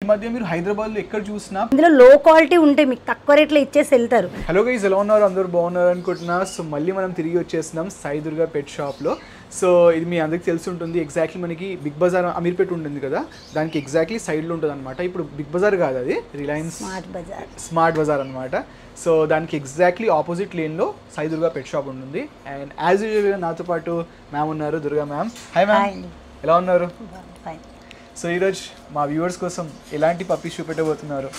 మధ్య మీరు హైదరాబాద్ లో ఎక్కడ చూసినా ఇందులో లో క్వాలిటీ ఉంటాయి, మీకు తక్కువ రేట్లో ఇచ్చేసి వెళ్తారు. హలో గైస్, ఎలా ఉన్నారు? అందరూ బాగున్నారు అనుకుంటున్నా. సో మళ్ళీ మనం తిరిగి వచ్చేస్తున్నాం సాయి దుర్గా పెట్ షాప్లో. సో ఇది మీ అందరికి తెలిసి ఉంటుంది, ఎగ్జాక్ట్లీ మనకి బిగ్ బజార్ అమీర్పేట ఉంటుంది కదా, దానికి ఎగ్జాక్ట్లీ సైడ్లో ఉంటుంది అనమాట. ఇప్పుడు బిగ్ బజార్ కాదు, అది రిలయన్స్ స్మార్ట్ బజార్ అనమాట. సో దానికి ఎగ్జాక్ట్లీ ఆపోజిట్ లేన్లో సాయి దుర్గా పెట్ షాప్ ఉంటుంది. అండ్ యాజ్ యూజువల్గా నాతో పాటు మ్యామ్ ఉన్నారు, దుర్గా మ్యామ్. హాయ్ మ్యామ్, ఎలా ఉన్నారు? సో ఈరోజు మా వ్యూవర్స్ కోసం ఎలాంటి పప్పీస్ చూపెట్టబోతున్నారు?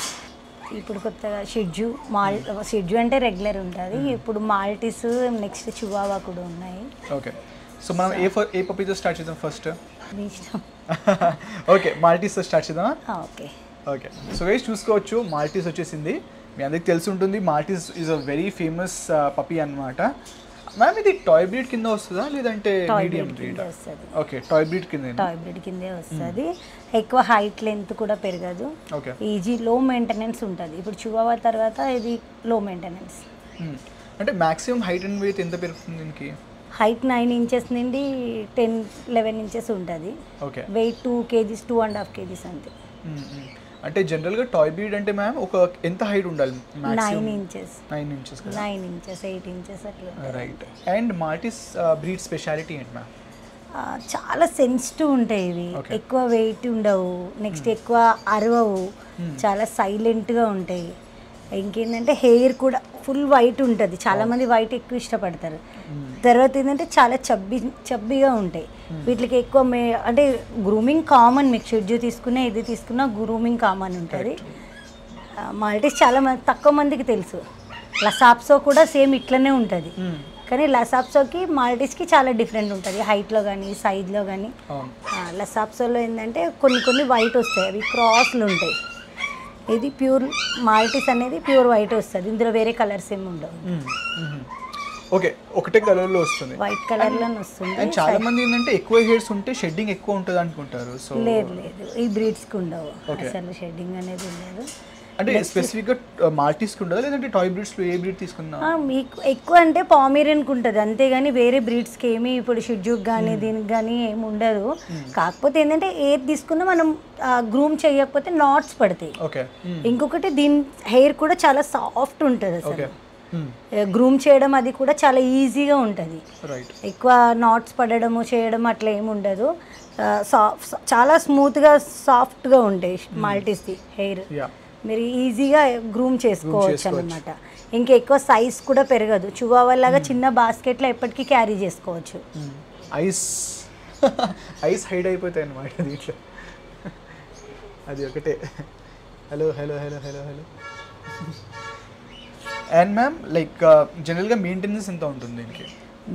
ఇప్పుడు కొత్తగా షిడ్జు అంటే రెగ్యులర్ ఉంటుంది. ఇప్పుడు మాల్టీస్, నెక్స్ట్ చివావా కూడా ఉన్నాయి. ఓకే, సో మనం ఏ పప్పీతో స్టార్ట్ చేద్దాం ఫస్ట్? ఓకే, మాల్టీస్తో స్టార్ట్ చేద్దామా? Okay okay. సో గైస్ చూసుకోవచ్చు, మాల్టీస్ వచ్చేసింది. మీ అందరికి తెలిసి ఉంటుంది, Maltese is a very famous puppy అనమాట. మ్యామ్ ఇది టాయ్ బ్రీడ్ కింద వస్తుందా లేదంటే medium breed? Okay, toy breed కిందే వస్తుంది. ఎక్కువ హైట్ లెంత్ కూడా పెరగదు. ఓకే, ఈజీ లో మెయింటెనెన్స్ ఉంటుంది. ఇప్పుడు చివావా తర్వాత ఇది లో మెయింటెనెన్స్. అంటే మాక్సిమం హైట్ అండ్ వెయిట్ ఎంత పెరుగుతుంది దీనికి? హైట్ 9 ఇంచెస్ నుండి 10-11 ఇంచెస్ ఉంటుంది. ఓకే, వెయిట్ 2 kgs 2.5 kgs అంతే. అంటే జనరల్గా టాయ్ బ్రీడ్ అంటే మ్యామ్ ఒక ఎంత హైట్ ఉండాలి? 9 inches 9 inches 8 inches అట్లా. Right. And Maltese breed speciality ఏంటి మ్యామ్? చాలా సెన్సిటివ్ ఉంటాయి ఇవి, ఎక్కువ వెయిట్ ఉండవు, నెక్స్ట్ ఎక్కువ అరవవు, చాలా సైలెంట్గా ఉంటాయి. ఇంకేంటంటే హెయిర్ కూడా ఫుల్ వైట్ ఉంటుంది, చాలామంది వైట్ ఎక్కువ ఇష్టపడతారు. తర్వాత ఏంటంటే చాలా చబ్బీగా ఉంటాయి. వీటికి ఎక్కువ అంటే గ్రూమింగ్ కామన్, మీకు షెడ్యూ తీసుకున్నా ఇది తీసుకున్నా గ్రూమింగ్ కామన్ ఉంటుంది. మాల్టీస్ చాలా తక్కువ మందికి తెలుసు. లసాప్సో కూడా సేమ్ ఇట్లనే ఉంటుంది, కానీ లసాప్సోకి మాల్టీస్కి చాలా డిఫరెంట్ ఉంటుంది, హైట్లో కానీ సైజ్లో కానీ. లసాప్సోలో ఏంటంటే కొన్ని వైట్ వస్తాయి, అవి క్రాస్లు ఉంటాయి. ఇది ప్యూర్ మాల్టీస్ అనేది ప్యూర్ వైట్ వస్తుంది, ఇందులో వేరే కలర్స్ ఏమి ఉండవు. ఓకే, ఒకటే కలర్లో వస్తుంది, వైట్ కలర్లోనే వస్తుంది. అండ్ చాలా మంది ఏంటంటే ఎక్కువ హెయిర్స్ ఉంటే షెడ్డింగ్ ఎక్కువ ఉంటుంది అనుకుంటారు. సో లేదు, ఈ బ్రీడ్స్కి ఉండవు అసలు, షెడ్డింగ్ అనేది ఉండదు. అంటే స్పెసిఫిక్గా మాల్టీస్కి ఉండదు, లేదంటే టాయ్ బ్రీడ్స్లో ఏ బ్రీడ్ తీసుకున్నా? మీకు ఎక్కువ అంటే పామేరియన్కి ఉంటుంది, అంతేగాని వేరే బ్రీడ్స్కి ఏమి ఇప్పుడు షిడ్జూకి కానీ దీనికి కానీ ఏమి ఉండదు. కాకపోతే ఏంటంటే ఏది తీసుకున్నా మనం గ్రూమ్ చేయకపోతే నాట్స్ పడతాయి. ఓకే, ఇంకొకటి దీని హెయిర్ కూడా చాలా సాఫ్ట్ ఉంటుంది అసలు, గ్రూమ్ చేయడం అది కూడా చాలా ఈజీగా ఉంటుంది. ఎక్కువ నాట్స్ పడడము చేయడం అట్లా ఏమి ఉండదు, చాలా స్మూత్గా సాఫ్ట్గా ఉంటాయి మాల్టీస్ది హెయిర్. మీరు ఈజీగా గ్రూమ్ చేసుకోవచ్చు అన్నమాట. ఇంకా ఎక్కువ సైజ్ కూడా పెరగదు, చివావా లాగా చిన్న బాస్కెట్లో ఎప్పటికీ క్యారీ చేసుకోవచ్చు. ఐస్ హైడ్ అయిపోతాయి అన్నమాట దీంట్లో, అది ఒకటే. Hello hello hello hello hello. And ma'am like జనరల్గా మెయింటెనెన్స్ ఎంత ఉంటుంది దీనికి?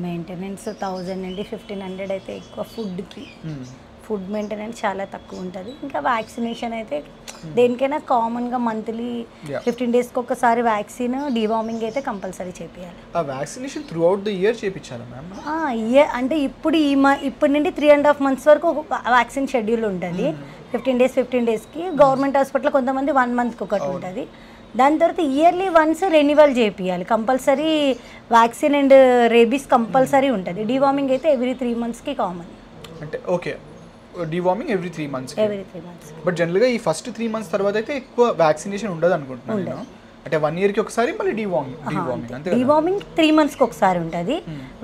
మెయింటెనెన్స్ 1000 నుండి 1500 అయితే ఎక్కువ. ఫుడ్ మెయింటెనెన్స్ చాలా తక్కువ ఉంటుంది. ఇంకా వ్యాక్సినేషన్ అయితే దేనికైనా కామన్గా మంత్లీ 15 daysకి ఒకసారి వ్యాక్సిన్, డివార్మింగ్ అయితే కంపల్సరీ చేయాలి. ఆ vaccination through out the year చేయించాలి మ్యామ్? ఇయర్ అంటే ఇప్పటి నుండి 3.5 months వరకు వ్యాక్సిన్ షెడ్యూల్ ఉంటుంది. 15 daysకి గవర్నమెంట్ హాస్పిటల్ కొంతమంది 1 monthకి ఒకటి ఉంటుంది. దాని తర్వాత ఇయర్లీ వన్స్ రెన్యువల్ చేయించాలి compulsory. Vaccine and rabies compulsory ఉంటుంది. డివార్మింగ్ అయితే ఎవ్రీ 3 monthsకి కామన్. అంటే okay, deworming every 3 months. But జనరల్గా ఈ ఫస్ట్ 3 months తర్వాత అయితే ఎక్కువ వ్యాక్సినేషన్ ఉండదు అనుకుంటున్నాను నేను. అంటే 1 yearకి ఒకసారి, మళ్ళీ డివార్మింగ్ 3 monthsకి ఒకసారి ఉంటుంది.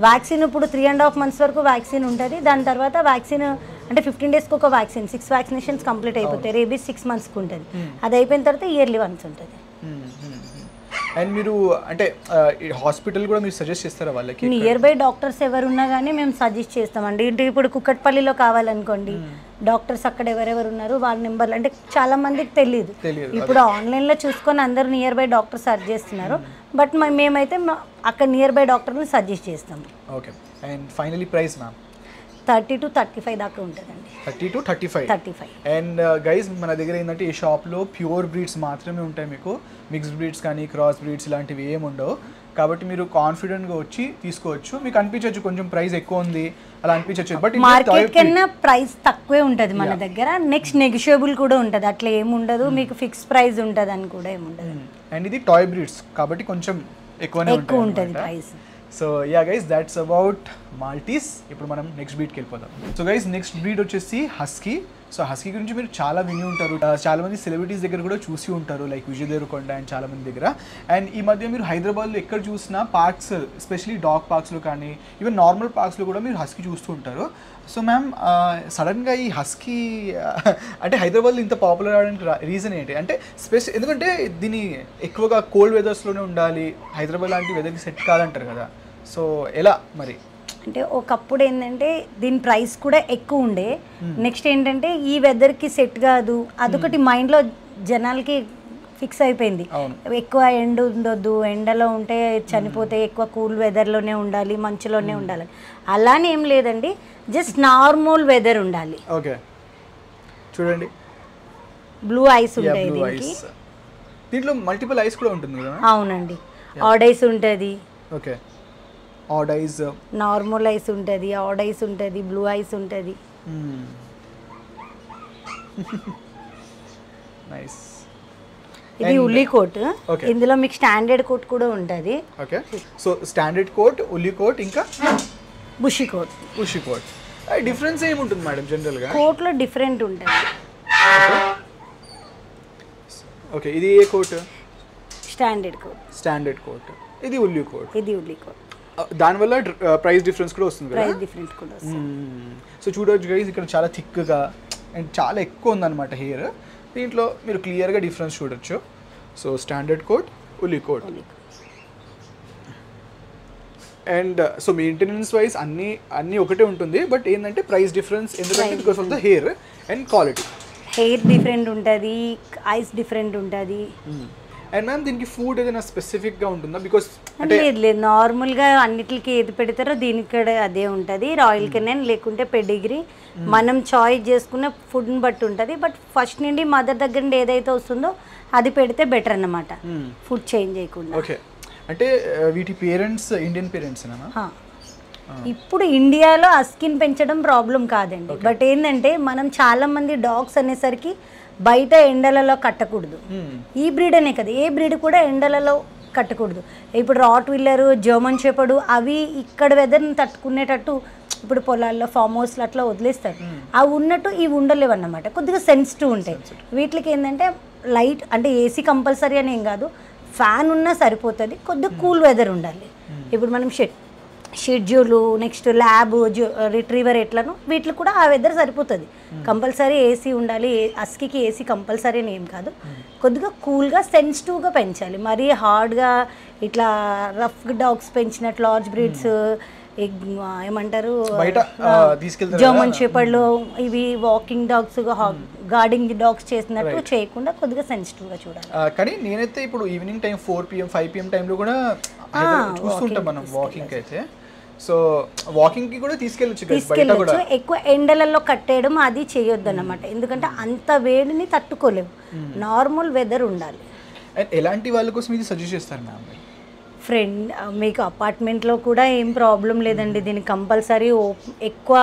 వ్యాక్సిన్ ఇప్పుడు 3.5 months వరకు వ్యాక్సిన్ ఉంటుంది. దాని తర్వాత వ్యాక్సిన్ అంటే 15 daysకి ఒక వ్యాక్సిన్, 6 vaccinations కంప్లీట్ అయిపోతాయి. రేబీస్ 6 monthsకి ఉంటుంది, అది అయిపోయిన తర్వాత ఇయర్లీ వన్స్ ఉంటుంది. అండ్ మీరు అంటే హాస్పిటల్ కూడా మీరు సజెస్ట్ చేస్తారా వాళ్ళకి? నియర్ బై డాక్టర్స్ ఎవరున్నా కానీ మేము సజెస్ట్ చేస్తామండి. అంటే ఇప్పుడు కుక్కట్పల్లిలో కావాలనుకోండి, డాక్టర్స్ అక్కడ ఎవరెవరు ఉన్నారు వాళ్ళ నెంబర్లు అంటే చాలా మందికి తెలియదు. ఇప్పుడు ఆన్లైన్లో చూసుకొని అందరూ నియర్ బై డాక్టర్ సర్చ్ చేస్తున్నారు, బట్ మేమైతే అక్కడ నియర్ బై డాక్టర్ని సజెస్ట్ చేస్తాము. Okay, and finally price ma'am? 30 to 35 దాకా ఉంటుందండి. 30 to 35. అండ్ గైస్ మన దగ్గర ఏంటంటే ఈ షాప్లో ప్యూర్ బ్రీడ్స్ మాత్రమే ఉంటాయి, మీకు మిక్స్డ్ బ్రీడ్స్ కానీ క్రాస్ బ్రీడ్స్ ఇలాంటివి ఏమి ఉండవు. కాబట్టి మీరు కాన్ఫిడెంట్గా వచ్చి తీసుకోవచ్చు. మీకు అనిపించవచ్చు కొంచెం ప్రైస్ ఎక్కువ ఉంది అలా అనిపించవచ్చు, బట్ మార్కెట్ కన్నా ప్రైస్ తక్కువే ఉంటుంది మన దగ్గర. నెక్స్ట్ నెగోషియబుల్ కూడా ఉంటుంది, అట్లా ఏమి ఉండదు. మీకు ఫిక్స్ ప్రైస్ ఉంటుంది అని కూడా ఏమి ఉండదు. అండ్ ఇది టాయ్ బ్రీడ్స్ కాబట్టి కొంచెం ఎక్కువ ఉంటుంది price. So yeah guys, that's about Maltese. ఇప్పుడు మనం నెక్స్ట్ బ్రీడ్కి వెళ్ళిపోదాం. సో గైస్, నెక్స్ట్ బ్రీడ్ వచ్చేసి హస్కీ. సో హస్కీ గురించి మీరు చాలా విని ఉంటారు, చాలా మంది సెలబ్రిటీస్ దగ్గర కూడా చూసి ఉంటారు, లైక్ విజయ్ దేవరకొండ అండ్ చాలా మంది దగ్గర. అండ్ ఈ మధ్య మీరు హైదరాబాద్లో ఎక్కడ చూసినా పార్క్స్, ఎస్పెషలీ డాగ్ పార్క్స్లో కానీ ఈవెన్ నార్మల్ పార్క్స్లో కూడా మీరు హస్కీ చూస్తూ ఉంటారు. సో మ్యామ్, సడన్గా ఈ హస్కీ అంటే హైదరాబాద్లో ఇంత పాపులర్ అవడానికి రీజన్ ఏంటి? అంటే ఎందుకంటే దీన్ని ఎక్కువగా కోల్డ్ వెదర్స్లోనే ఉండాలి, హైదరాబాద్ లాంటి వెదర్కి సెట్ కాదంటారు కదా, సో ఎలా మరి? అంటే ఒకప్పుడు ఏంటంటే దీని ప్రైస్ కూడా ఎక్కువ ఉండే, నెక్స్ట్ ఏంటంటే ఈ వెదర్కి సెట్ కాదు, అదొకటి మైండ్లో జనాలకి ఫిక్స్ అయిపోయింది. ఎక్కువ ఎండ ఉండొద్దు, ఎండలో ఉంటే చనిపోతే, ఎక్కువ కూల్ వెదర్లోనే ఉండాలి, మంచులోనే ఉండాలి. అలానే ఏం లేదండి, జస్ట్ నార్మల్ వెదర్ ఉండాలి. ఓకే, చూడండి బ్లూ ఐస్ ఉంటాయి దీనికి. దీంట్లో మల్టిపుల్ ఐస్ కూడా ఉంటుంది కదా? అవునండి, ఆడ్ ఐస్ ఉంటుంది. Okay, odd eyes, normal eyes ఉంటుంది, ఆడ్ ఐస్ ఉంటుంది, బ్లూ ఐస్ ఉంటుంది. నైస్. ఇది ఉల్లి కోట్, ఇందులో మీకు స్టాండర్డ్ కోట్ కూడా ఉంటుంది. Okay, so standard coat, woolly coat, ఇంకా bushy coat. Bushy coat difference ఏముంటుంది మేడం జనరల్గా? కోట్లో డిఫరెంట్ ఉంటుంది. ఓకే, ఇది ఏ coat? Standard coat. Standard coat. ఇది ఉల్లి కోట్. ఇది ఉల్లి కోట్. దానివల్ల ప్రైస్ డిఫరెన్స్ కూడా వస్తుంది కదా? ప్రైస్ డిఫరెన్స్ కూడా వస్తుంది. సో చూడవచ్చు గైస్, ఇక్కడ చాలా థిక్గా అండ్ చాలా ఎక్కువ ఉందన్నమాట హెయిర్. దీంట్లో మీరు క్లియర్గా డిఫరెన్స్ చూడొచ్చు. So standard coat, woolly coat. And so maintenance wise అన్నీ ఒకటే ఉంటుంది, బట్ ఏంటంటే ప్రైస్ డిఫరెన్స్ ఎందుకంటే because of the hair and quality. Hair different ఉంటుంది, ఐస్ డిఫరెంట్ ఉంటుంది. అండ్ మ్యామ్, దీనికి ఫుడ్ ఏదైనా స్పెసిఫిక్గా ఉంటుందా? బికాస్ లేదు, నార్మల్గా అన్నిటికి ఏది పెడతారో దీనికి కూడా అదే ఉంటుంది. రాయల్ కెనెన్ లేకుంటే పెడిగ్రీ, మనం చాయిస్ చేసుకున్న ఫుడ్ని బట్టి ఉంటుంది. బట్ ఫస్ట్ నుండి మదర్ దగ్గర నుండి ఏదైతే వస్తుందో అది పెడితే బెటర్ అన్నమాట, ఫుడ్ చేంజ్ చేయకుండా. ఓకే, అంటే వీటి పేరెంట్స్ ఇండియన్ పేరెంట్స్? ఇప్పుడు ఇండియాలో హస్కీని పెంచడం ప్రాబ్లం కాదండి, బట్ ఏంటంటే మనం చాలా మంది డాగ్స్ అనేసరికి బయట ఎండలలో కట్టకూడదు. ఈ బ్రీడ్ అనే కదా, ఏ బ్రీడ్ కూడా ఎండలలో కట్టకూడదు. ఇప్పుడు రాట్ వీలర్, జర్మన్ షెపర్డ్ అవి ఇక్కడ వెదర్ని తట్టుకునేటట్టు ఇప్పుడు పొలాల్లో, ఫామ్ హౌస్లో అట్లా వదిలేస్తారు. అవి ఉన్నట్టు ఇవి ఉండలేవు అన్నమాట, కొద్దిగా సెన్సిటివ్ ఉంటాయి. వీటికి ఏంటంటే లైట్, అంటే ఏసీ కంపల్సరీ అని ఏం కాదు, ఫ్యాన్ ఉన్నా సరిపోతుంది, కొద్దిగా కూల్ వెదర్ ఉండాలి. ఇప్పుడు మనం షెడ్యూలు, నెక్స్ట్ ల్యాబ్, రిట్రీవర్ ఎట్లను వీటికి కూడా ఆ వెదర్ సరిపోతుంది. కంపల్సరీ ఏసీ ఉండాలి, హస్కీకి ఏసీ కంపల్సరీ అని ఏం కాదు, కొద్దిగా కూల్గా సెన్సిటివ్గా పెంచాలి. మరీ హార్డ్గా ఇట్లా రఫ్ డాగ్స్ పెంచినట్లు లార్జ్ బ్రీడ్స్ ఏమంటారు జర్మన్ షెపర్డ్లో ఇవి వాకింగ్ డాగ్స్, గార్డింగ్ డాగ్స్ చేసినట్టు చేయకుండా కొద్దిగా సెన్సిటివ్గా చూడాలి. కానీ నేనైతే ఇప్పుడు ఈవినింగ్ టైం 4 PM 5 PM టైంలో కూడా చూస్తుంటాం మనం వాకింగ్కి అయితే. సో వాకింగ్కి కూడా తీసుకెళ్ళచ్చు. ఎక్కువ ఎండలలో కట్టేయడం అది చేయొద్దు అన్నమాట, ఎందుకంటే అంత వేడిని తట్టుకోలేము, నార్మల్ వెదర్ ఉండాలి. ఎలాంటి వాళ్ళ కోసం ఇది సజెస్ట్ చేస్తారు మ్యామ్? ఫ్రెండ్, మీకు అపార్ట్మెంట్లో కూడా ఏం ప్రాబ్లం లేదండి, దీనికి కంపల్సరీ ఎక్కువ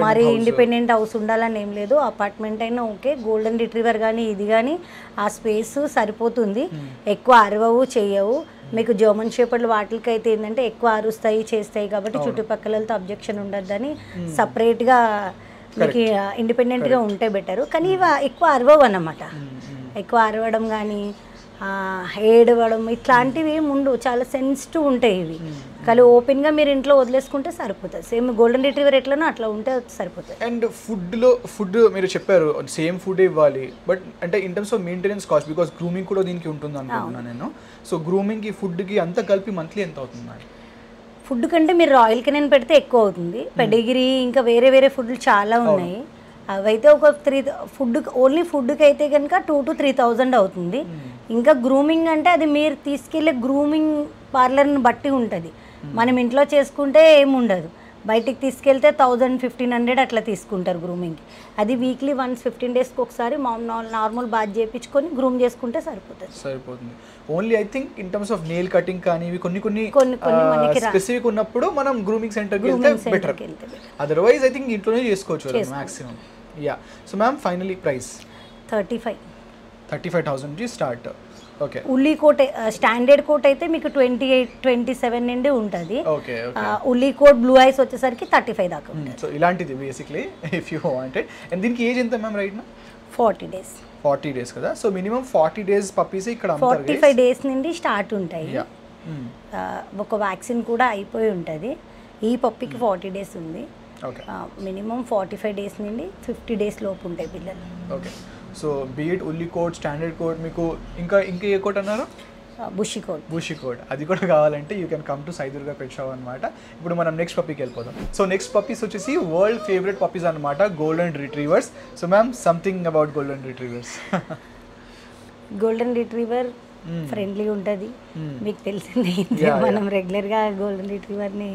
మరి ఇండిపెండెంట్ హౌస్ ఉండాలని ఏం లేదు, అపార్ట్మెంట్ అయినా ఓకే. గోల్డెన్ రిట్రీవర్ కానీ ఇది కానీ ఆ స్పేస్ సరిపోతుంది, ఎక్కువ అరవవు చేయవు. మీకు జర్మన్ షెపర్డ్ వాటికి అయితే ఏంటంటే ఎక్కువ అరుస్తాయి చేస్తాయి కాబట్టి చుట్టుపక్కలతో అబ్జెక్షన్ ఉండద్దని సపరేట్గా మీకు ఇండిపెండెంట్గా ఉంటే బెటరు. కానీ ఇవి ఎక్కువ అరవవు అన్నమాట, ఎక్కువ అరవడం కానీ ఏడవడం ఇట్లాంటివి ఏమి ఉండవు, చాలా సెన్సిటివ్ ఉంటాయి ఇవి. కానీ ఓపెన్గా మీరు ఇంట్లో వదిలేసుకుంటే సరిపోతుంది, సేమ్ గోల్డెన్ రిట్రీవర్ ఎట్లనో అట్లా ఉంటే సరిపోతుంది. అండ్ ఫుడ్ మీరు చెప్పారు సేమ్ ఫుడ్ ఇవ్వాలి, బట్ అంటే in terms of maintenance cost, because grooming కూడా దీనికి ఉంటుంది అనుకుంటున్నాను నేను. సో గ్రూమింగ్కి, ఫుడ్కి అంతా కలిపి మంత్లీ ఎంత అవుతుంది? ఫుడ్ కంటే మీరు రాయల్ కెనెన్ పెడితే ఎక్కువ అవుతుంది, పెడిగ్రీ ఇంకా వేరే వేరే ఫుడ్లు చాలా ఉన్నాయి, అవైతే ఒక ఓన్లీ ఫుడ్కి అయితే కనుక 2,000 to 3,000 అవుతుంది. ఇంకా గ్రూమింగ్ అంటే అది మీరు తీసుకెళ్ళే గ్రూమింగ్ పార్లర్ని బట్టి ఉంటుంది. మనం ఇంట్లో చేసుకుంటే ఏముండదు, బయటికి తీసుకెళ్తే 1,000-1,500 అట్లా తీసుకుంటారు గ్రూమింగ్కి. అది వీక్లీ వన్స్ 15 daysకి ఒకసారి నార్మల్ బాత్ చేయించుకొని గ్రూమ్ చేసుకుంటే సరిపోతుంది. Only I think in terms of nail cutting కానీ ఇవి కొన్ని స్పెసిఫిక్ ఉన్నప్పుడు మనం గ్రూమింగ్ సెంటర్కి వెళ్తే బెటర్, అదర్వైజ్ ఐ థింక్ ఇంట్లోనే చేసుకోవచ్చు maximum. Yeah, so ma'am finally price 35,000 నుంచి స్టార్ట్. ఓకే. ఉల్లి కోట్ స్టాండర్డ్ కోట్ అయితే మీకు 27 నుండి ఉంటుంది. ఓకే. ఉల్లి కోట్ బ్లూ ఐస్ వచ్చేసరికి 35 దాకా ఉంటుంది. సో ఇలాంటిది basically if you wanted. And దీనికి ఏజ్ ఎంత మ్యామ్ రైట్ నా? 40 days. 40 days కదా. సో మినిమం 40 days పప్పీస్ ఇక్కడ అమ్ముతారు. 45 days నుండి స్టార్ట్ ఉంటాయి. ఒక వ్యాక్సిన్ కూడా అయిపోయి ఉంటుంది. ఈ పప్పికి 40 days ఉంది. మినిమం 45 days నుండి 50 days లోపు ఉంటాయి పిల్లలు. ఓకే. సో బీట్ ఉల్లి కోట్, స్టాండర్డ్ కోట్, మీకు ఇంకా ఏ కోట్ అన్నారు? Bushy coat. అది కూడా కావాలంటే you can come to Sai Durga pet shop అనమాట. ఇప్పుడు మనం నెక్స్ట్ పప్పీకి వెళ్ళిపోదాం. సో నెక్స్ట్ పప్పీస్ వచ్చేసి వరల్డ్ ఫేవరెట్ పప్పీస్ అనమాట, golden retrievers. So ma'am something about golden retrievers. Golden retriever friendly ఉంటుంది, మీకు తెలిసిందే. మనం రెగ్యులర్గా గోల్డెన్ రిట్రీవర్ని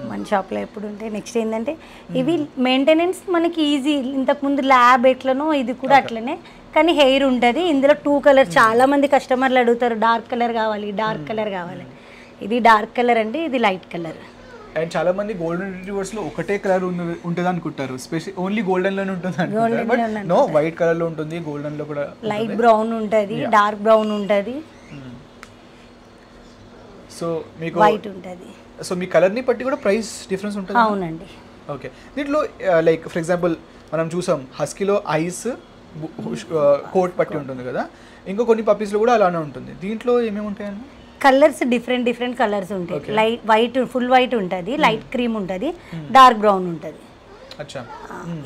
మన షాప్లో ఎప్పుడు ఉంటాయి. నెక్స్ట్ ఏంటంటే ఇవి మెయింటెనెన్స్ మనకి ఈజీ. ఇంతకుముందు ల్యాబ్ ఎట్లనో ఇది కూడా అట్లనే, కానీ హెయిర్ ఉంటుంది. ఇందులో 2 కలర్ చాలా మంది కస్టమర్లు అడుగుతారు, డార్క్ కలర్ కావాలి. ఇది డార్క్ కలర్ అండి, ఇది లైట్ కలర్. అండ్ చాలా మంది గోల్డెన్ రిట్రీవర్స్ లో ఒకటే కలర్ ఉంటుంది అనుకుంటారు, స్పెషల్ ఓన్లీ గోల్డెన్ లోనే ఉంటుంది అనుకుంటారు. బట్ నో, వైట్ కలర్ లో ఉంటుంది, గోల్డెన్ లో కూడా లైట్ బ్రౌన్ ఉంటుంది, డార్క్ బ్రౌన్ ఉంటుంది, సో మీకు వైట్ ఉంటుంది. సో మీ కలర్ని బట్టి కూడా ప్రైస్ డిఫరెన్స్ ఉంటుంది? అవునండి. ఓకే. దీంట్లో లైక్ ఫర్ ఎగ్జాంపుల్ మనం చూసాం హస్కీలో ఐస్ కోట్ పట్టి ఉంటుంది కదా, ఇంకో కొన్ని పప్పీస్లో కూడా అలానే ఉంటుంది. దీంట్లో ఏమేమి ఉంటాయండి? కలర్స్ డిఫరెంట్ కలర్స్ ఉంటాయి. లైట్ వైట్, ఫుల్ వైట్ ఉంటుంది, లైట్ క్రీమ్ ఉంటుంది, డార్క్ బ్రౌన్ ఉంటుంది. అచ్చా.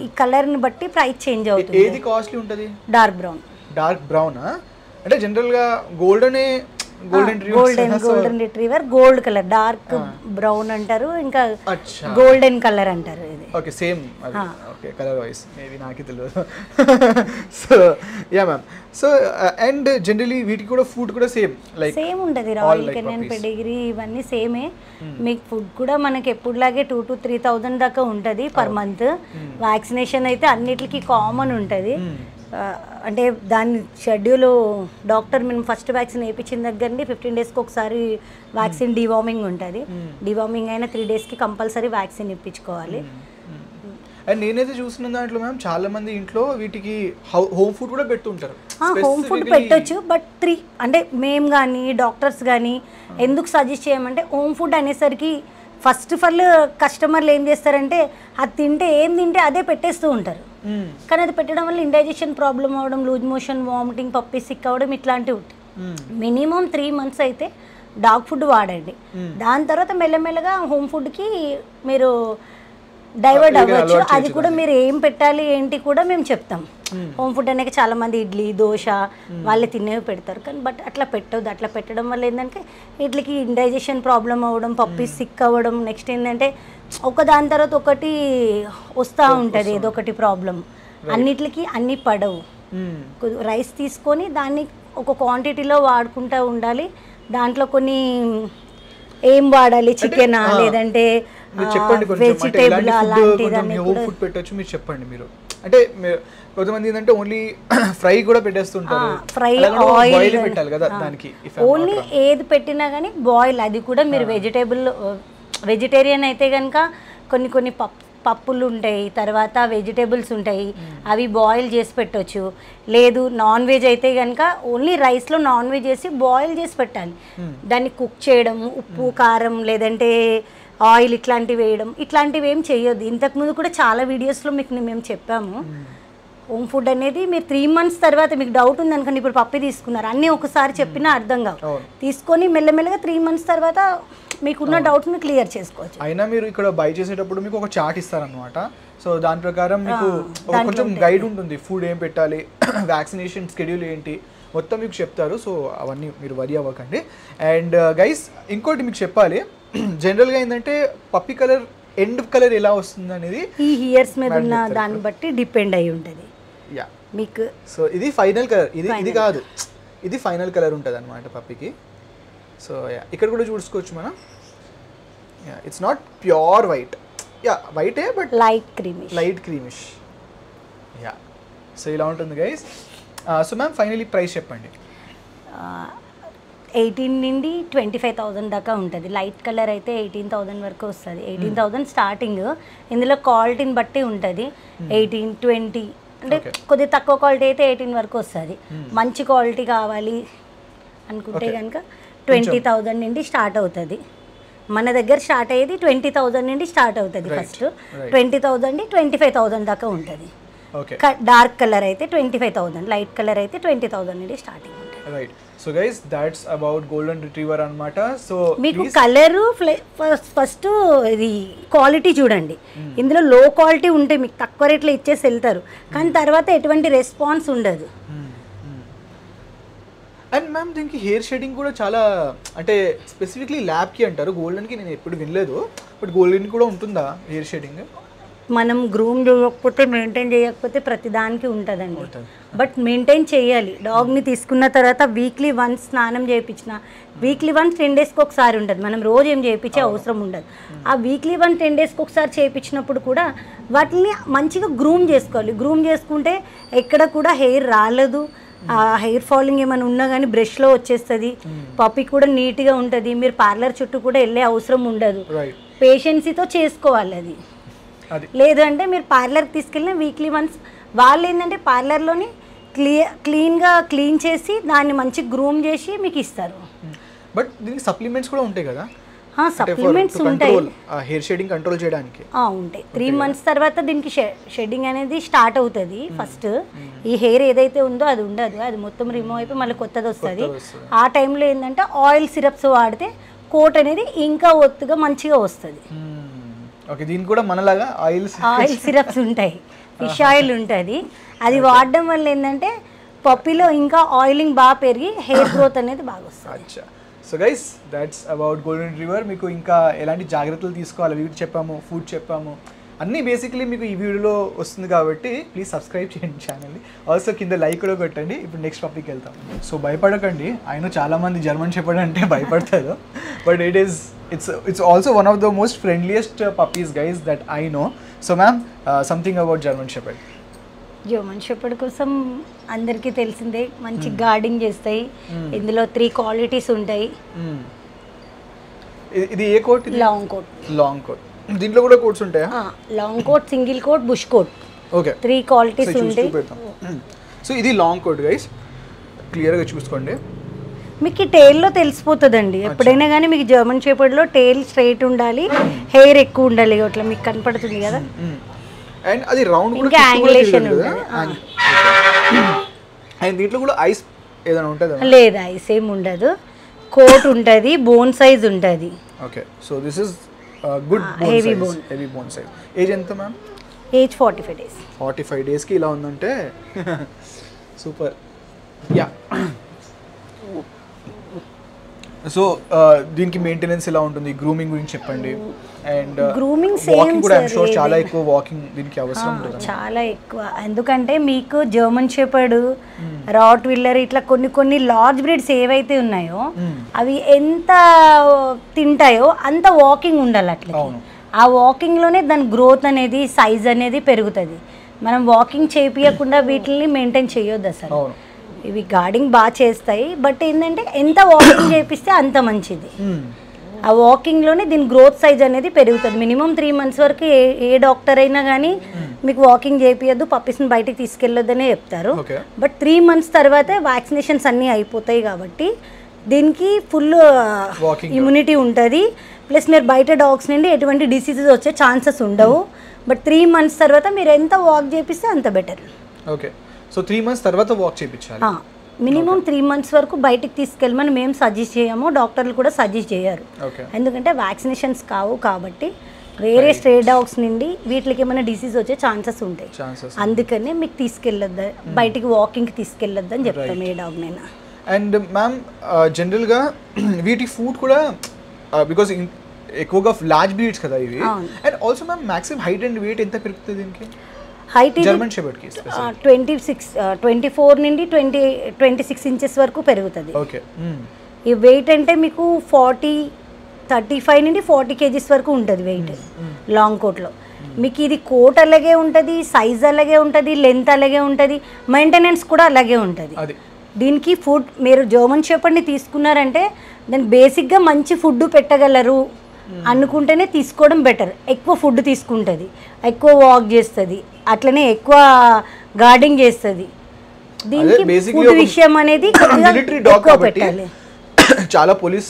ఈ కలర్ని బట్టి ప్రైస్ చేంజ్ అవుతుంది. ఏది కాస్ట్లీ ఉంటుంది? Dark brown. అంటే జనరల్గా golden retriever gold colour, dark brown అంటారు, ఇంకా గోల్డెన్ కలర్ అంటారు. ఇది okay, same. Okay, colour wise maybe నాకే తెలియదు. So yeah ma'am. So and generally వీటికి కూడా ఫుడ్ కూడా సేమ్ ఉంటుంది. రాయల్ కెనియన్ పెడిగ్రీ ఇవన్నీ సేమే. మీకు ఫుడ్ కూడా మనకి ఎప్పుడులాగే 2,000 to 3,000 దాకా ఉంటుంది పర్ మంత్. వ్యాక్సినేషన్ అయితే అన్నిటికీ కామన్ ఉంటుంది. అంటే దాని షెడ్యూల్ డాక్టర్ మేము ఫస్ట్ వ్యాక్సిన్ వేయించిన దగ్గర నుండి 15 daysకి ఒకసారి వ్యాక్సిన్ డివార్మింగ్ ఉంటుంది. డివార్మింగ్ అయినా 3 daysకి కంపల్సరీ వ్యాక్సిన్ ఇప్పించుకోవాలి. అండ్ నేనైతే చూసిన దాంట్లో మ్యామ్ చాలా మంది ఇంట్లో వీటికి హోమ్ ఫుడ్ కూడా పెడుతుంటారు. హోమ్ ఫుడ్ పెట్టొచ్చు, బట్ అంటే మేము కానీ డాక్టర్స్ కానీ ఎందుకు సజెస్ట్ చేయమంటే, హోమ్ ఫుడ్ అనేసరికి ఫస్ట్ ఆఫ్ ఆల్ కస్టమర్లు ఏం చేస్తారంటే ఏం తింటే అదే పెట్టేస్తూ ఉంటారు. కానీ అది పెట్టడం వల్ల ఇండైజెషన్ ప్రాబ్లం అవ్వడం, loose motion, vomiting, puppy sick అవ్వడం ఇట్లాంటివి ఉంటాయి. మినిమం 3 months అయితే డాగ్ ఫుడ్ వాడండి. దాని తర్వాత మెల్లమెల్లగా హోమ్ ఫుడ్కి మీరు డైవర్ట్ అవ్వచ్చు. అది కూడా మీరు ఏం పెట్టాలి ఏంటి కూడా మేము చెప్తాం. హోమ్ ఫుడ్ అనేది చాలా మంది ఇడ్లీ, దోశ వాళ్ళే తినేవి పెడతారు, కానీ బట్ అట్లా పెట్టొద్దు. అట్లా పెట్టడం వల్ల ఏంటంటే వీటికి ఇండైజెషన్ ప్రాబ్లం అవ్వడం, పప్పీ సిక్ అవ్వడం, నెక్స్ట్ ఏంటంటే ఒక దాని తర్వాత ఒకటి వస్తూ ఉంటుంది, ఏదో ఒకటి ప్రాబ్లం. అన్నిటికి అన్నీ పడవు. రైస్ తీసుకొని దాన్ని ఒక క్వాంటిటీలో వాడుకుంటూ ఉండాలి. దాంట్లో కొన్ని ఏం వాడాలి, చికెనా లేదంటే వెజిటేబుల్ ఫుడ్ పెట్టచ్చు మీరు చెప్పండి. మీరు అంటే కొంతమంది ఏంటంటే ఓన్లీ ఫ్రై కూడా పెట్టేస్తుంటారు. ఫ్రై ఆయిల్ పెట్టాలి కదా దానికి. ఓన్లీ ఏది పెట్టినా కానీ బాయిల్, అది కూడా మీరు వెజిటేరియన్ అయితే కనుక కొన్ని పప్పులు ఉంటాయి, తర్వాత వెజిటేబుల్స్ ఉంటాయి, అవి బాయిల్ చేసి పెట్టవచ్చు. లేదు నాన్ వెజ్ అయితే కనుక ఓన్లీ రైస్లో నాన్ వెజ్ వేసి బాయిల్ చేసి పెట్టాలి. దాన్ని కుక్ చేయడం, ఉప్పు కారం లేదంటే ఆయిల్ ఇట్లాంటివి వేయడం, ఇట్లాంటివి ఏం చేయొద్దు. ఇంతకుముందు కూడా చాలా వీడియోస్లో మేము చెప్పాము. హోమ్ ఫుడ్ అనేది మీరు 3 months తర్వాత మీకు డౌట్ ఉంది అనుకోండి, ఇప్పుడు పప్పి తీసుకున్నారు, అన్నీ ఒకసారి చెప్పినా అర్థం కావు. తీసుకొని మెల్లమెల్లగా 3 months తర్వాత మీకున్న డౌట్ని క్లియర్ చేసుకోవచ్చు. అయినా మీరు ఇక్కడ బై చేసేటప్పుడు మీకు ఒక చార్ట్ ఇస్తారనమాట. సో దాని ప్రకారం మీకు కొంచెం గైడ్ ఉంటుంది, ఫుడ్ ఏం పెట్టాలి, వ్యాక్సినేషన్ స్కెడ్యూల్ ఏంటి మొత్తం మీకు చెప్తారు. సో అవన్నీ మీరు వరి అవ్వకండి. అండ్ గైస్ ఇంకోటి మీకు చెప్పాలి, జనరల్గా ఏంటంటే పప్పి కలర్ ఎండ్ కలర్ ఎలా వస్తుంది అనేది ఈ ఇయర్స్ మీద ఉన్న దాన్ని బట్టి డిపెండ్ అయి ఉంటుంది. యా మీకు సో ఇది ఫైనల్ కలర్, ఇది కాదు, ఇది ఫైనల్ కలర్ ఉంటుంది అనమాట పప్పికి. సో యా ఇక్కడ కూడా చూసుకోవచ్చు మనం. Yeah it's not pure white, yeah వైటే but light creamish. Yeah so ఇలా ఉంటుంది guys. So ma'am finally price చెప్పండి. 18 నుండి 25,000 దాకా ఉంటుంది. లైట్ కలర్ అయితే 18,000 వరకు వస్తుంది. 18,000 స్టార్టింగ్. ఇందులో క్వాలిటీని బట్టి ఉంటుంది. 18, 20 అంటే కొద్దిగా తక్కువ క్వాలిటీ అయితే 18 వరకు వస్తుంది. మంచి క్వాలిటీ కావాలి, అనుకుంటే కనుక 20,000 నుండి స్టార్ట్ అవుతుంది. మన దగ్గర స్టార్ట్ అయ్యేది 20,000 నుండి స్టార్ట్ అవుతుంది. ఫస్ట్ 20,000 25,000 దాకా ఉంటుంది. డార్క్ కలర్ అయితే 25,000, లైట్ కలర్ అయితే 20,000 నుండి స్టార్టింగ్ ఉంటుంది. Right. So guys that's about golden retriever అన్నమాట. సో మీకు కలరు ఫస్ట్ ఇది క్వాలిటీ చూడండి. ఇందులో లో క్వాలిటీ ఉంటే మీకు తక్కువ రేట్లో ఇచ్చేసి వెళ్తారు, కానీ తర్వాత ఎటువంటి రెస్పాన్స్ ఉండదు. అండ్ మ్యామ్ దీనికి హెయిర్ షేడింగ్ కూడా చాలా అంటే స్పెసిఫిక్లీ ల్యాబ్కి అంటారు, గోల్డెన్కి నేను ఎప్పుడు వినలేదు. బట్ గోల్డెన్ కూడా ఉంటుందా హెయిర్ షేడింగ్? మనం గ్రూమ్ చేయకపోతే, మెయింటైన్ చేయకపోతే ప్రతిదానికి ఉంటుందండి. బట్ మెయింటైన్ చేయాలి. డాగ్ని తీసుకున్న తర్వాత వీక్లీ వన్స్ స్నానం చేయించిన, వీక్లీ వన్స్ 10 డేస్కి ఒకసారి ఉంటుంది. మనం రోజు ఏం చేయించే అవసరం ఉండదు. ఆ వీక్లీ 10 డేస్కి ఒకసారి చేయించినప్పుడు కూడా వాటిని మంచిగా గ్రూమ్ చేసుకోవాలి. గ్రూమ్ చేసుకుంటే ఎక్కడ కూడా హెయిర్ రాలేదు, హెయిర్ ఫాలింగ్ ఏమైనా ఉన్నా కానీ బ్రష్లో వచ్చేస్తుంది. పప్పి కూడా నీట్గా ఉంటుంది. మీరు పార్లర్ చుట్టూ కూడా వెళ్ళే అవసరం ఉండదు. పేషెన్సీతో చేసుకోవాలి అది. లేదు అంటే మీరు పార్లర్కి తీసుకెళ్ళిన వీక్లీ వన్స్ వాళ్ళు ఏంటంటే పార్లర్లోని క్లీన్గా క్లీన్ చేసి దాన్ని మంచి గ్రూమ్ చేసి మీకు ఇస్తారు. బట్ దీనికి సప్లిమెంట్స్ కూడా ఉంటాయి కదా? సప్లిమెంట్స్ ఉంటాయి హెయిర్ షేడింగ్ కంట్రోల్ చేయడానికి. ఉంటాయి. 3 months తర్వాత దీనికి షెడ్డింగ్ అనేది స్టార్ట్ అవుతుంది. ఫస్ట్ ఈ హెయిర్ ఏదైతే ఉందో అది ఉండదు, అది మొత్తం రిమూవ్ అయిపోయి మళ్ళీ కొత్తది వస్తుంది. ఆ టైంలో ఏంటంటే ఆయిల్ సిరప్స్ వాడితే కోట్ అనేది ఇంకా ఒత్తుగా మంచిగా వస్తుంది. ఓకే, దీనికి కూడా మనలాగా ఆయిల్ సిరప్స్ ఉంటాయి, ఫిష్ ఆయిల్ ఉంటుంది. అది వాడడం వల్ల ఏంటంటే పప్పిలో ఇంకా ఆయిలింగ్ బాగా పెరిగి హెయిర్ గ్రోత్ అనేది బాగా వస్తుంది. So guys that's about golden retriever. మీకు ఇంకా ఎలాంటి జాగ్రత్తలు తీసుకోవాలి వీటి చెప్పాము, ఫుడ్ చెప్పాము, అన్నీ బేసిక్లీ మీకు ఈ వీడియోలో వస్తుంది కాబట్టి ప్లీజ్ సబ్స్క్రైబ్ చేయండి ఛానల్ని. ఆల్సో కింద లైక్ కూడా కొట్టండి. ఇప్పుడు నెక్స్ట్ టాపిక్ వెళ్తాం. సో భయపడకండి, ఆయన చాలామంది జర్మన్ షెపర్డ్ అంటే భయపడతారు, but it's also one of the most friendliest puppies guys that I know. So ma'am, something about German Shepherd. German shepherd కోసం అందరికీ తెలిసిందే, మంచి గార్డింగ్ చేస్తాయి. ఇందులో 3 క్వాలిటీస్ ఉంటాయి. ఇది ఏ coat? Long coat. Long coat. దీంట్లో కూడా కోట్స్ ఉంటాయా? Long coat, single coat, bush coat. Okay, 3 qualities ఉంటాయి. సో ఇది లాంగ్ కోట్ గైస్, క్లియర్గా చూసుకోండి. మీకు టెయిల్లో తెలిసిపోతుందండి. ఎప్పుడైనా కానీ మీకు జర్మన్ షెపర్డ్లో టెయిల్ స్ట్రైట్ ఉండాలి, హెయిర్ ఎక్కువ ఉండాలి. అట్లా మీకు కనపడుతుంది కదా. అండ్ అది రౌండ్ కూడా, ఇంకా యాంగులేషన్ ఉంటుంది. అండ్ దీంట్లో కూడా ఐస్ ఏదైనా ఉంటుందా? లేదు, ఐస్ ఏం ఉండదు. కోట్ ఉంటుంది, బోన్ సైజ్ ఉంటుంది. Okay, so this is good heavy bone size. Age ఎంత మ్యామ్? Age 45 days. 45 daysకి ఇలా ఉందంటే సూపర్. యా, సో దీనికి మెయింటెనెన్స్ ఎలా ఉంటుంది, గ్రూమింగ్ గురించి చెప్పండి. అండ్ గ్రూమింగ్ వాకింగ్ కూడా ఐమ్ షూర్ చాలా ఎక్కువ వాకింగ్ దీనికి అవసరం ఉంటుంది. చాలా ఎక్కువ, ఎందుకంటే మీకు జర్మన్ షెపర్డ్, రాట్ విల్లర్ ఇట్లా కొన్ని లార్జ్ బ్రీడ్స్ ఏవైతే ఉన్నాయో అవి ఎంత తింటాయో అంత వాకింగ్ ఉండాలి. అట్లా ఆ వాకింగ్లోనే దాని గ్రోత్ అనేది, సైజ్ అనేది పెరుగుతుంది. మనం వాకింగ్ చేయించకుండా వీటిని మెయింటైన్ చేయొద్దు అసలు. ఇవి గార్డింగ్ బాగా చేస్తాయి, బట్ ఏంటంటే ఎంత వాకింగ్ చేపిస్తే అంత మంచిది. ఆ వాకింగ్లోనే దీని గ్రోత్ సైజ్ అనేది పెరుగుతుంది. మినిమం 3 months వరకు ఏ డాక్టర్ అయినా కానీ మీకు వాకింగ్ చేపియొద్దు, పప్పీస్ని బయటకు తీసుకెళ్ళొద్దనే చెప్తారు. బట్ 3 months తర్వాతే వ్యాక్సినేషన్స్ అన్నీ అయిపోతాయి కాబట్టి దీనికి ఫుల్ ఇమ్యూనిటీ ఉంటుంది. ప్లస్ మీరు బయట డాగ్స్ నుండి ఎటువంటి డిసీజెస్ వచ్చే ఛాన్సెస్ ఉండవు. బట్ 3 months తర్వాత మీరు ఎంత వాక్ చేపిస్తే అంత బెటర్. ఓకే, సో 3 months తర్వాత వాక్ చేయించాలి. మినిమం 3 months వరకు బయటికి తీసుకెళ్ళమని మేము సజెస్ట్ చేయము, డాక్టర్లు కూడా సజెస్ట్ చేయరు. ఎందుకంటే వ్యాక్సినేషన్స్ కావు కాబట్టి వేరే స్ట్రే డాగ్స్ నుండి వీటికి ఏమైనా డిసీజ్ వచ్చే ఛాన్సెస్ ఉంటాయి. అందుకనే మీకు తీసుకెళ్ళొద్దు, బయటికి వాకింగ్కి తీసుకెళ్ళొద్దు అని చెప్తాం ఏ డాగ్నైనా. అండ్ మ్యామ్ జనరల్గా వీటి ఫుడ్ కూడా బికాస్ ఎక్కువగా లార్జ్ బ్రీడ్స్ కదా ఇవి. And also ma'am maximum height and weight ఎంత పెరుగుతుంది దీనికి? హైట్ జర్మన్ షెపర్డ్కి 24 నుండి 26 inches వరకు పెరుగుతుంది. ఓకే, ఈ వెయిట్ అంటే మీకు 35 నుండి 40 kgs వరకు ఉంటుంది వెయిట్ లాంగ్ కోట్లో. మీకు ఇది కోట్ అలాగే ఉంటుంది, సైజ్ అలాగే ఉంటుంది, లెంత్ అలాగే ఉంటుంది, మెయింటెనెన్స్ కూడా అలాగే ఉంటుంది. దీనికి ఫుడ్ మీరు జర్మన్ షెపర్డ్ని తీసుకున్నారంటే దానికి బేసిక్గా మంచి ఫుడ్ పెట్టగలరు అనుకుంటేనే తీసుకోవడం బెటర్. ఎక్కువ ఫుడ్ తీసుకుంటుంది, ఎక్కువ వాక్ చేస్తుంది, అట్లనే ఎక్కువ గార్డింగ్ చేస్తుంది. దీనికి ఫుడ్ విషయం అనేది మిలిటరీ డాగ్ కాబట్టి చాలా పోలీస్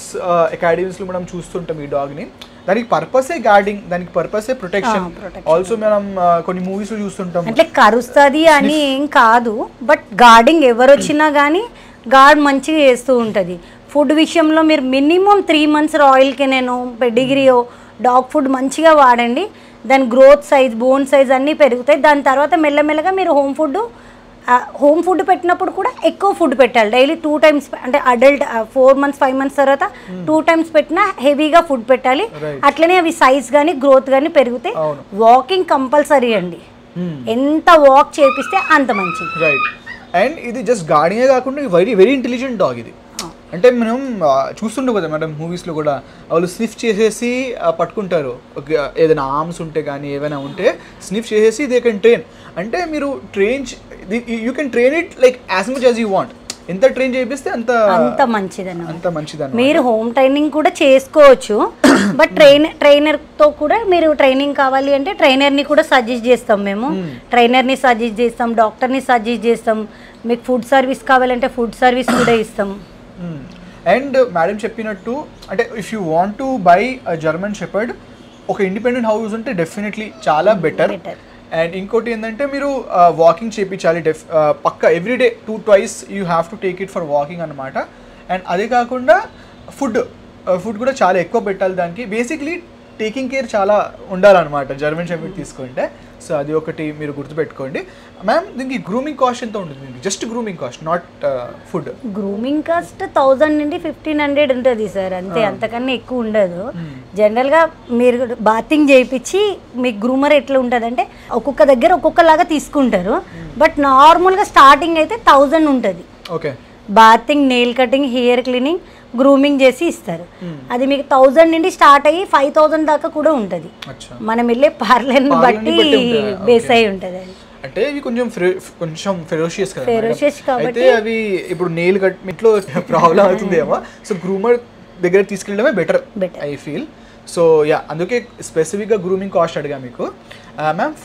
అకాడమీస్లో మనం చూస్తుంటాం ఈ డాగ్ని. దానికి పర్పసే గార్డింగ్, దానికి పర్పసే ప్రొటెక్షన్. ఆల్సో మనం కొన్ని మూవీస్ చూస్తుంటాం అంటే కరుస్తుంది అని ఏం కాదు, బట్ గార్డింగ్ ఎవరు వచ్చినా కానీ గార్డ్ మంచిగా చేస్తూ ఉంటుంది. ఫుడ్ విషయంలో మీరు మినిమం 3 months రాయల్ కెనెనో పెడిగ్రీయో డాగ్ ఫుడ్ మంచిగా వాడండి. దాని గ్రోత్ సైజ్, బోన్ సైజ్ అన్నీ పెరుగుతాయి. దాని తర్వాత మెల్లమెల్లగా మీరు హోమ్ ఫుడ్ పెట్టినప్పుడు కూడా ఎక్కువ ఫుడ్ పెట్టాలి. డైలీ 2 times, అంటే అడల్ట్ 4 months 5 months తర్వాత 2 times పెట్టినా హెవీగా ఫుడ్ పెట్టాలి. అట్లనే అవి సైజ్ కానీ గ్రోత్ కానీ పెరుగుతాయి. వాకింగ్ కంపల్సరీ అండి, ఎంత వాక్ చేపిస్తే అంత మంచిది. రైట్. అండ్ ఇది జస్ట్ గార్డింగే కాకుండా వెరీ వెరీ ఇంటెలిజెంట్ డాగ్ ఇది. అంటే మనం చూస్తుంటాం కదా మేడం మూవీస్లో కూడా, వాళ్ళు స్నిఫ్ చేసేసి పట్టుకుంటారు. ఏదైనా ఆర్మ్స్ ఉంటే కానీ ఏమైనా ఉంటే స్నిఫ్ చేసేసి దే కెన్ ట్రైన్. అంటే మీరు you can train it like as much as you want. ఎంత ట్రైన్ చేపిస్తే అంత మంచిదన్న. మీరు హోమ్ ట్రైనింగ్ కూడా చేసుకోవచ్చు, బట్ ట్రైనర్తో కూడా మీరు ట్రైనింగ్ కావాలి అంటే ట్రైనర్ని కూడా సజెస్ట్ చేస్తాం మేము. ట్రైనర్ని సజెస్ట్ చేస్తాం, డాక్టర్ని సజెస్ట్ చేస్తాం. మీకు ఫుడ్ సర్వీస్ కావాలంటే ఫుడ్ సర్వీస్ కూడా ఇస్తాం. అండ్ మేడం చెప్పినట్టు అంటే if you want to buy German shepherd, ఒక ఇండిపెండెంట్ హౌస్ ఉంటే డెఫినెట్లీ చాలా బెటర్. అండ్ ఇంకోటి ఏంటంటే మీరు వాకింగ్ చేయించాలి పక్క everyday 2-twice you have to take it for walking అనమాట. అండ్ అదే కాకుండా ఫుడ్ కూడా చాలా ఎక్కువ పెట్టాలి దానికి. బేసిక్లీ టేకింగ్ కేర్ చాలా ఉండాలన్నమాట జర్మన్ షెపర్డ్ తీసుకుంటే. సో అది ఒకటి మీరు గుర్తుపెట్టుకోండి. మ్యామ్ దీనికి గ్రూమింగ్ కాస్ట్ ఎంత ఉంటుంది? Just grooming cost, not food. Grooming cost 1000 నుండి 1500 ఉంటుంది సార్, అంతే, అంతకన్నా ఎక్కువ ఉండదు. జనరల్గా మీరు బాతింగ్ చేయించి మీకు గ్రూమర్ ఎట్లా ఉంటుంది అంటే ఒక్కొక్క దగ్గర ఒక్కొక్కలాగా తీసుకుంటారు. బట్ నార్మల్గా స్టార్టింగ్ అయితే 1000 ఉంటుంది. Okay. Bathing, nail cutting, hair cleaning, grooming చేసి ఇస్తారు. అది మీకు 1000 నుండి స్టార్ట్ అయ్యి 5000 దాకా కూడా ఉంటుంది. మనం వెళ్ళే పార్లర్ని బట్టి బేస్ అయి ఉంటుంది. అది అంటే ఇవి కొంచెం ఫెరోషియస్ కదా, కాబట్టి అవి ఇప్పుడు నెయిల్ కట్ ఇంట్లో ప్రాబ్లం అవుతుందేమో. సో గ్రూమర్ దగ్గర తీసుకెళ్ళడమే better I feel. So yeah, అందుకే స్పెసిఫిక్గా గ్రూమింగ్ కాస్ట్ అడిగా మీకు. మ్యామ్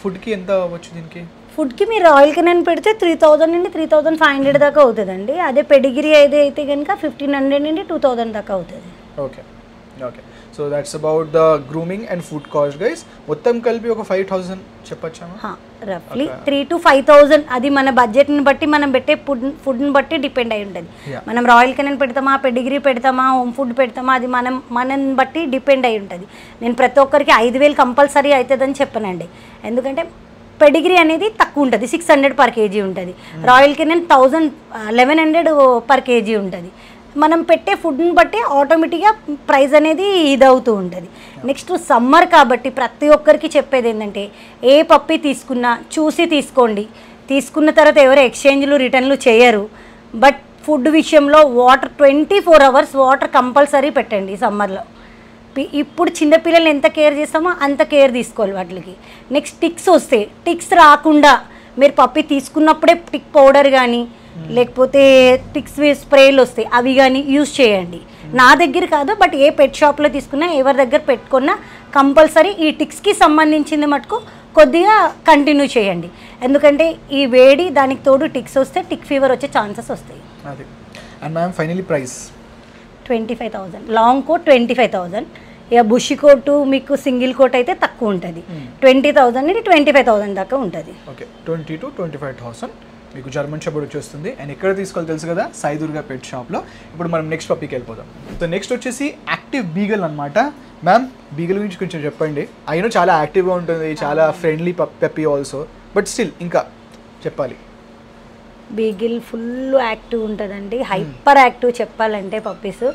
ఫుడ్కి ఎంత అవ్వచ్చు దీనికి? ఫుడ్కి మీరు రాయల్ కెనెన్ పెడితే 3000 నుండి 3500 దాకా అవుతుందండి. అదే పెడిగ్రీ అయితే కనుక 1500 నుండి 2000 దాకా అవుతుంది. Okay. So that's about the grooming and food cost guys. మొత్తం కలిపి ఒక 5000 చెప్పొచ్చా? రఫ్లీ 3 to 5000. అది మన బడ్జెట్ని బట్టి, మనం పెట్టే ఫుడ్ని బట్టి డిపెండ్ అయి ఉంటుంది. మనం రాయల్ కెనెన్ పెడతామా, పెడిగ్రీ పెడతామా, హోమ్ ఫుడ్ పెడతామా, అది మనం బట్టి డిపెండ్ అయి ఉంటుంది. నేను ప్రతి ఒక్కరికి 5000 కంపల్సరీ అవుతుందని చెప్పానండి. ఎందుకంటే పెడిగ్రీ అనేది తక్కువ ఉంటుంది, 600 per kg ఉంటుంది. రాయల్ కెనెన్ 1100 per kg ఉంటుంది. మనం పెట్టే ఫుడ్ని బట్టి ఆటోమేటిక్గా ప్రైస్ అనేది ఇదవుతూ ఉంటుంది. నెక్స్ట్ సమ్మర్ కాబట్టి ప్రతి ఒక్కరికి చెప్పేది ఏంటంటే ఏ పప్పి తీసుకున్నా చూసి తీసుకోండి. తీసుకున్న తర్వాత ఎవరు ఎక్స్చేంజ్లు రిటర్న్లు చేయరు. బట్ ఫుడ్ విషయంలో వాటర్ 24 hours వాటర్ కంపల్సరీ పెట్టండి సమ్మర్లో. ఇప్పుడు చిన్నపిల్లలు ఎంత కేర్ చేస్తామో అంత కేర్ తీసుకోవాలి వాటికి. నెక్స్ట్ టిక్స్ వస్తాయి, టిక్స్ రాకుండా మీరు పప్పి తీసుకున్నప్పుడే టిక్ పౌడర్ కానీ లేకపోతే టిక్స్ స్ప్రేలు వస్తాయి, అవి కానీ యూజ్ చేయండి. నా దగ్గర కాదు, బట్ ఏ పెట్ షాప్లో తీసుకున్నా, ఎవరి దగ్గర పెట్టుకున్నా కంపల్సరీ ఈ టిక్స్కి సంబంధించింది మటుకు కొద్దిగా కంటిన్యూ చేయండి. ఎందుకంటే ఈ వేడి దానికి తోడు టిక్స్ వస్తే టిక్ ఫీవర్ వచ్చే ఛాన్సెస్ వస్తాయి. అది. And ma'am finally price 25,000. Long coat 25,000. ఇక బుషి కోటు మీకు సింగిల్ కోట్ అయితే తక్కువ ఉంటుంది. 20,000 నుండి 25,000 దాకా ఉంటుంది. ఓకే, 20 to 25,000 మీకు జర్మన్ షెపర్డ్ వచ్చేస్తుంది. అండ్ ఎక్కడ తీసుకోవాలి తెలుసు కదా, సాయి దుర్గా పెట్ షాప్లో. ఇప్పుడు మనం నెక్స్ట్ పప్పీకి వెళ్ళిపోదాం. సో నెక్స్ట్ వచ్చేసి యాక్టివ్ బీగల్ అనమాట. మ్యామ్ బీగల్ గురించి కొంచెం చెప్పండి. అయినా చాలా యాక్టివ్గా ఉంటుంది, చాలా friendly puppy also, but still ఇంకా చెప్పాలి. బీగిల్ ఫుల్ యాక్టివ్ ఉంటుందండి, హైపర్ యాక్టివ్ చెప్పాలంటే. పప్పీస్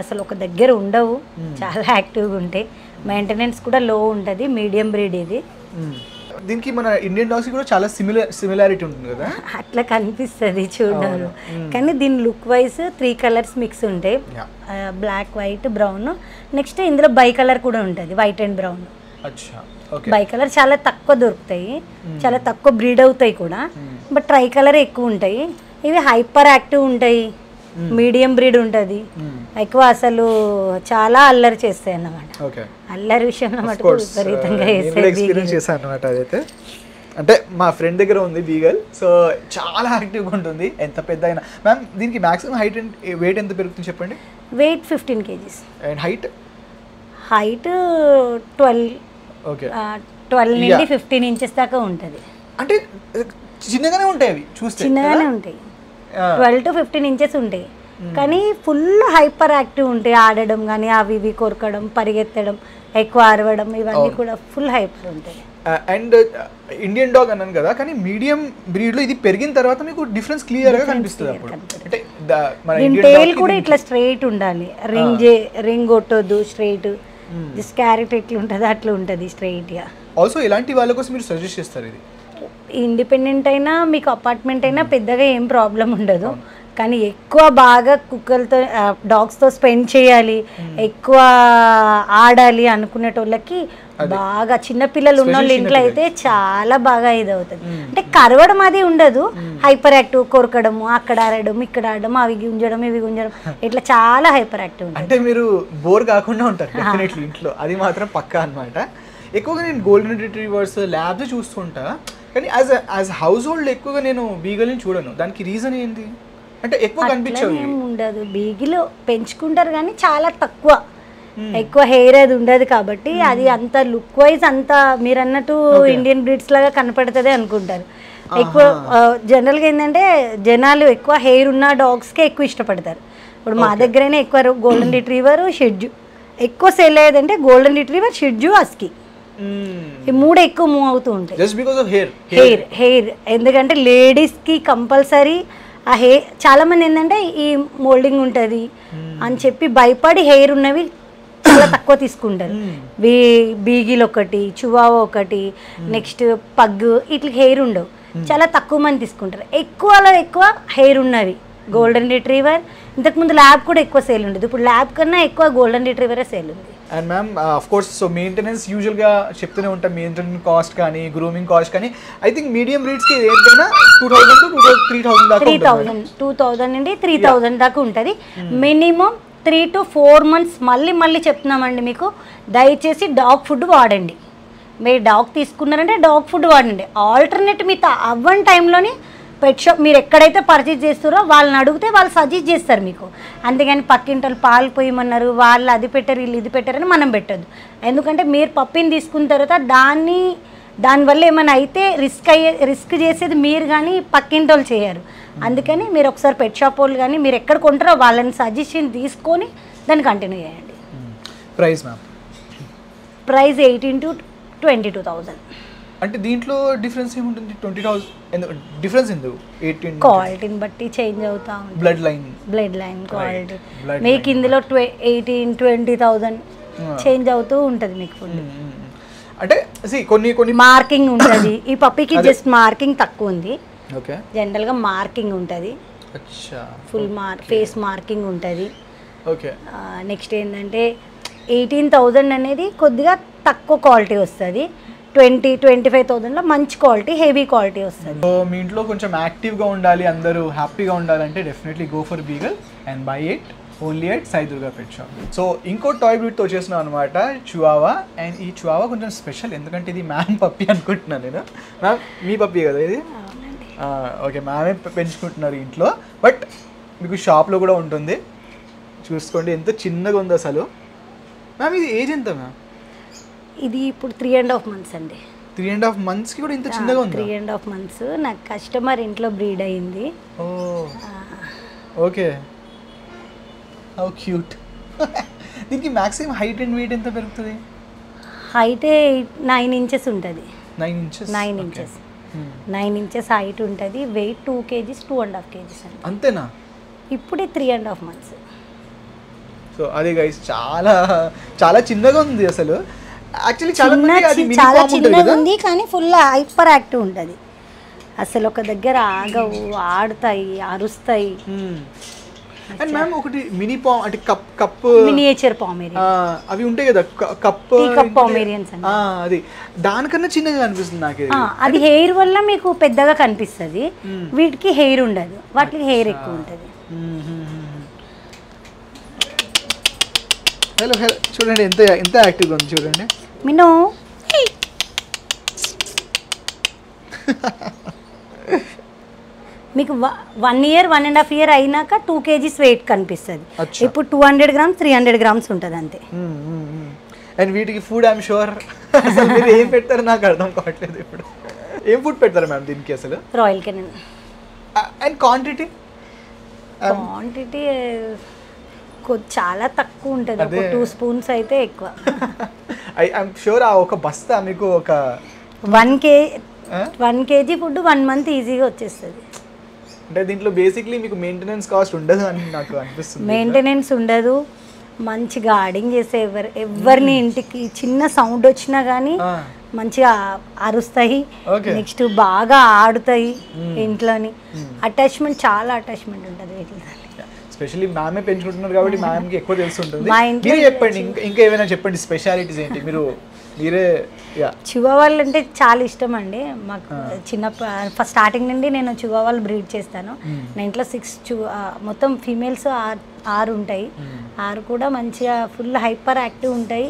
అసలు ఒక దగ్గర ఉండవు, చాలా యాక్టివ్గా ఉంటాయి. మెయింటెనెన్స్ కూడా లో ఉంటుంది, మీడియం బ్రీడ్ ఇది. దీనికి మన ఇండియన్ డాగ్స్ కూడా చాలా సిమిలారిటీ ఉంటుంది కదా, అట్లా కనిపిస్తుంది చూడడం. కానీ దీని లుక్ వైజ్ 3 colors మిక్స్ ఉంటాయి, బ్లాక్, వైట్, బ్రౌన్. నెక్స్ట్ ఇందులో బై కలర్ కూడా ఉంటుంది, white and brown. By colour చాలా తక్కువ దొరుకుతాయి, చాలా తక్కువ బ్రీడ్ అవుతాయి కూడా, బట్ ట్రై కలర్ ఎక్కువ ఉంటాయి. ఇవి హైపర్ యాక్టివ్ ఉంటాయి, మీడియం బ్రీడ్ ఉంటుంది. ఎక్కువ అసలు చాలా అల్లరి చేస్తాయి అన్నమాట. అల్లరి విషయంలో మటుకు విపరీతంగా చేస్తాయి. అంటే మా ఫ్రెండ్ దగ్గర ఉంది బీగల్, సో చాలా యాక్టివ్గా ఉంటుంది ఎంత పెద్ద అయినా. మ్యామ్ దీనికి మ్యాక్సిమం హైట్ వెయిట్ ఎంత పెరుగుతుంది చెప్పండి? Weight 15 kgs. And height 12. Okay, 12 నుండి 15 inches దాకా ఉంటుంది. అంటే చిన్నగానే ఉంటాయి అవి చూస్తే, చిన్నగానే ఉంటాయి, 12 to 15 inches ఉంటాయి. కానీ ఫుల్ హైపర్ యాక్టివ్ ఉంటాయి, ఆడడం కానీ అవి ఇవి కొరకడం, పరిగెత్తడం, ఎక్కువ అరవడం, ఇవన్నీ కూడా ఫుల్ హైపర్ ఉంటాయి. అండ్ ఇండియన్ డాగ్ అన్నాను కదా, కానీ మీడియం బ్రీడ్లో ఇది పెరిగిన తర్వాత మీకు డిఫరెన్స్ క్లియర్గా కనిపిస్తుంది అప్పుడు. అంటే దీని టైల్ కూడా ఇట్లా స్ట్రైట్ ఉండాలి, రింగ్ కొట్టొద్దు, స్ట్రైట్. జస్ట్ క్యారెట్ ఎట్లా ఉంటుంది అట్లా ఉంటుంది స్ట్రైట్గా. ఆల్సో ఇలాంటి వాళ్ళ కోసం మీరు సజెస్ట్ చేస్తారు ఇది? ఇండిపెండెంట్ అయినా మీకు అపార్ట్మెంట్ అయినా పెద్దగా ఏం ప్రాబ్లం ఉండదు. కానీ ఎక్కువ బాగా కుక్కలతో డాగ్స్తో స్పెండ్ చేయాలి, ఎక్కువ ఆడాలి అనుకునేటోళ్ళకి బాగా చిన్నపిల్లలు ఉన్న వాళ్ళ ఇంట్లో అయితే చాలా బాగా ఇది అవుతుంది. అంటే కరవడం అది ఉండదు, హైపర్ యాక్టివ్, కొరకడము, అక్కడ ఆడడం, ఇక్కడ ఆడడం, అవి గుంజడం, ఇవి గుంజడం, ఇట్లా చాలా హైపర్ యాక్టివ్ ఉంటుంది. అంటే మీరు బోర్ కాకుండా ఉంటారు డెఫినెట్లీ ఇంట్లో, అది మాత్రం పక్కా అనమాట. ఎక్కువగా నేను గోల్డెన్ రిట్రీవర్స్, ల్యాబ్స్ చూస్తుంటా, కానీ యాజ్ హౌస్ హోల్డ్ ఎక్కువగా నేను బీగల్ని చూడను. దానికి రీజన్ ఏంటి? అంటే ఎక్కువ కనిపించవు ఉండదు, బీగిలు పెంచుకుంటారు కానీ చాలా తక్కువ, ఎక్కువ హెయిర్ అది ఉండదు కాబట్టి అది అంత లుక్ వైజ్ అంత మీరు అన్నట్టు ఇండియన్ బ్రీడ్స్ లాగా కనపడుతుంది అనుకుంటారు. ఎక్కువ జనరల్గా ఏంటంటే జనాలు ఎక్కువ హెయిర్ ఉన్న డాగ్స్కే ఎక్కువ ఇష్టపడతారు. ఇప్పుడు మా దగ్గరైనా ఎక్కువ గోల్డెన్ రిట్రీవర్, షిడ్జు ఎక్కువ సేల్ అయ్యేదంటే గోల్డెన్ రిట్రీవర్, షిడ్జు, హస్కీ, ఈ మూడు ఎక్కువ మూవ్ అవుతూ ఉంటాయి. జస్ట్ బికాజ్ ఆఫ్ హెయిర్ ఎందుకంటే లేడీస్కి కంపల్సరీ ఆ హెయిర్, చాలామంది ఏంటంటే ఈ మోల్డింగ్ ఉంటుంది అని చెప్పి భయపడి హెయిర్ ఉన్నవి చాలా తక్కువ తీసుకుంటారు. బీగిల్ ఒకటి, చువావా ఒకటి, నెక్స్ట్ పగ్గు, ఇట్లా హెయిర్ ఉండవు, చాలా తక్కువ మంది తీసుకుంటారు. ఎక్కువలో ఎక్కువ హెయిర్ ఉన్నవి గోల్డెన్ రిట్రీవర్. ఇంతకుముందు ల్యాబ్ కూడా ఎక్కువ సేల్ ఉండదు, ఇప్పుడు ల్యాబ్ కన్నా ఎక్కువ గోల్డెన్ రిట్రీవరే సేల్ ఉంది. And ma'am of course so maintenance యూజువల్గా చెప్తూనే ఉంటాం, మెయింటెనెన్స్ కాస్ట్ కానీ గ్రూమింగ్ కాస్ట్ కానీ, ఐ థింక్ మీడియం బ్రీడ్స్కి ఏదైనా 2000 to 3000 దాకా 2000 నుండి 3000 దాకా ఉంటుంది మినిమం. 3 to 4 months మళ్ళీ చెప్తున్నామండి మీకు, దయచేసి డాగ్ ఫుడ్ వాడండి. మీరు డాగ్ తీసుకున్నారంటే డాగ్ ఫుడ్ వాడండి. ఆల్టర్నేట్ మీ అవ్వని టైంలోని పెట్ షాప్ మీరు ఎక్కడైతే పర్చేజ్ చేస్తారో వాళ్ళని అడిగితే వాళ్ళు సజెస్ట్ చేస్తారు మీకు. అంతేగాని పక్కింటలు పాలు పోయమన్నారు, వాళ్ళు అది పెట్టారు, వీళ్ళు ఇది పెట్టారని మనం పెట్టద్దు. ఎందుకంటే మీరు పప్పిని తీసుకున్న తర్వాత దానివల్ల ఏమైనా అయితే రిస్క్ చేసేది మీరు కానీ పక్కింటి వాళ్ళు చేయరు. అందుకని మీరు ఒకసారి పెట్ షాప్ వాళ్ళు కానీ మీరు ఎక్కడ కొంటారో వాళ్ళని సజెషన్ తీసుకొని దాన్ని కంటిన్యూ చేయండి. Price ma'am? Price 18 to 22,000. అంటే దీంట్లో డిఫరెన్స్ ఏముంటుంది? 20,000 డిఫరెన్స్ ఎందుకు? 18 క్వాలిటీని బట్టి చేంజ్ అవుతా ఉంటుంది. బ్లడ్ లైన్ క్వాలిటీ మీకు ఇందులో 18-20,000 చేంజ్ అవుతూ ఉంటుంది మీకు ఫుడ్. అంటే కొన్ని మార్కింగ్ ఉంటుంది. ఈ పప్పీకి జస్ట్ మార్కింగ్ తక్కువ ఉంది, ఓకే, జనరల్గా మార్కింగ్ ఉంటుంది, ఫుల్ ఫేస్ మార్కింగ్ ఉంటుంది. ఓకే, నెక్స్ట్ ఏంటంటే 18,000 అనేది కొద్దిగా తక్కువ క్వాలిటీ వస్తుంది, 20-25,000లో మంచి క్వాలిటీ, హెవీ క్వాలిటీ వస్తుంది. సో మీ ఇంట్లో కొంచెం యాక్టివ్గా ఉండాలి, అందరూ హ్యాపీగా ఉండాలంటే definitely go for beagle and by it only at Sai Durga pet shop. So ఇంకో టాయ్ బ్రీడ్తో వచ్చేసినాం అనమాట, చువావా. అండ్ ఈ చువావా కొంచెం స్పెషల్, ఎందుకంటే ఇది మ్యామ్ పప్పీ అనుకుంటున్నాను నేను. మ్యామ్ మీ పప్పీ కదా ఇది? ఓకే, మ్యామే పెంచుకుంటున్నారు ఇంట్లో, బట్ మీకు షాప్లో కూడా ఉంటుంది. చూసుకోండి ఎంత చిన్నగా ఉంది అసలు. మ్యామ్ ఇది ఏజ్ ఎంత మ్యామ్? ఇది ఇప్పుడు 3.5 months అండి. 3.5 monthsకి కూడా ఇంత చిన్నగా ఉంది? 3.5 months. నాకు కస్టమర్ ఇంట్లో బ్రీడ్ అయింది. Okay, how cute. దీనికి మ్యాక్సిమం హైట్ అండ్ వెయిట్ ఎంత పెరుగుతుంది? హైట్ 9 inches ఉంటుంది. 9 inches. 9 inches హైట్ ఉంటుంది. వెయిట్ 2 kgs, 2.5 kgs అండి. అంతేనా? ఇప్పుడే 3.5 months. సో అదే గైస్, చాలా చాలా చిన్నగా ఉంది అసలు. యాక్చువల్లీ చాలా చిన్నగా ఉంది కానీ ఫుల్ హైపర్ యాక్టివ్ ఉంటుంది. అసలు ఒక దగ్గర ఆగవు, ఆడుతాయి, అరుస్తాయి. అండ్ మ్యామ్ ఒకటి మినీ పామ్ అంటే కప్ మినియేచర్ పామేరియన్ అవి ఉంటాయి కదా, కప్ పామేరియన్స్ అంటే అది దానికన్నా చిన్నగా అనిపిస్తుంది నాకు. అది హెయిర్ వల్ల మీకు పెద్దగా కనిపిస్తుంది, వీటికి హెయిర్ ఉండదు, వాటికి హెయిర్ ఎక్కువ ఉంటుంది. హలో చూడండి ఎంత యాక్టివ్గా ఉంది చూడండి. మినో మీకు 1 year 1.5 year అయినాక 2 kgs వెయిట్ కనిపిస్తుంది. ఇప్పుడు 200 grams 300 grams ఉంటుంది అంతే. అండ్ వీటికి ఫుడ్ ఐఎమ్ షూర్ అసలు మీరు ఏం పెడతారో నాకు అర్థం కావట్లేదు. ఇప్పుడు ఏం ఫుడ్ పెడతారు మ్యామ్ దీనికి అసలు? Royal Canaan. అండ్ క్వాంటిటీ చాలా తక్కువ ఉంటుంది, ఒక 2 spoons అయితే ఎక్కువ. ఐఎమ్ షూర్ ఆ ఒక బస్తా మీకు ఒక 1 kg ఫుడ్ 1 month ఈజీగా వచ్చేస్తుంది. అంటే దీంట్లో బేసిక్లీ మీకు మెయింటెనెన్స్ కాస్ట్ ఉండదు అని నాకు అనిపిస్తుంది. మెయింటెనెన్స్ ఉండదు, మంచిగా గార్డింగ్ చేసే ఎవరిని ఇంటికి చిన్న సౌండ్ వచ్చినా కానీ మంచిగా అరుస్తాయి, నెక్స్ట్ బాగా ఆడుతాయి ఇంట్లోని. అటాచ్మెంట్ చాలా అటాచ్మెంట్ ఉంటుంది వీటిలో. స్పెషల్లీ మ్యామే పెంచుకుంటున్నారు కాబట్టి మ్యామ్కి ఎక్కువ తెలుసుంటుంది. మీరు చెప్పండి ఇంకా ఏమైనా చెప్పండి, స్పెషాలిటీస్ ఏంటి మీరే? చివావాళ్ళు అంటే చాలా ఇష్టం అండి మాకు. ఫస్ట్ స్టార్టింగ్ నుండి నేను చివావాళ్ళు బ్రీడ్ చేస్తాను. నా ఇంట్లో 6 మొత్తం ఫీమేల్స్ 6 ఉంటాయి. 6 కూడా మంచిగా ఫుల్ హైపర్ యాక్టివ్ ఉంటాయి,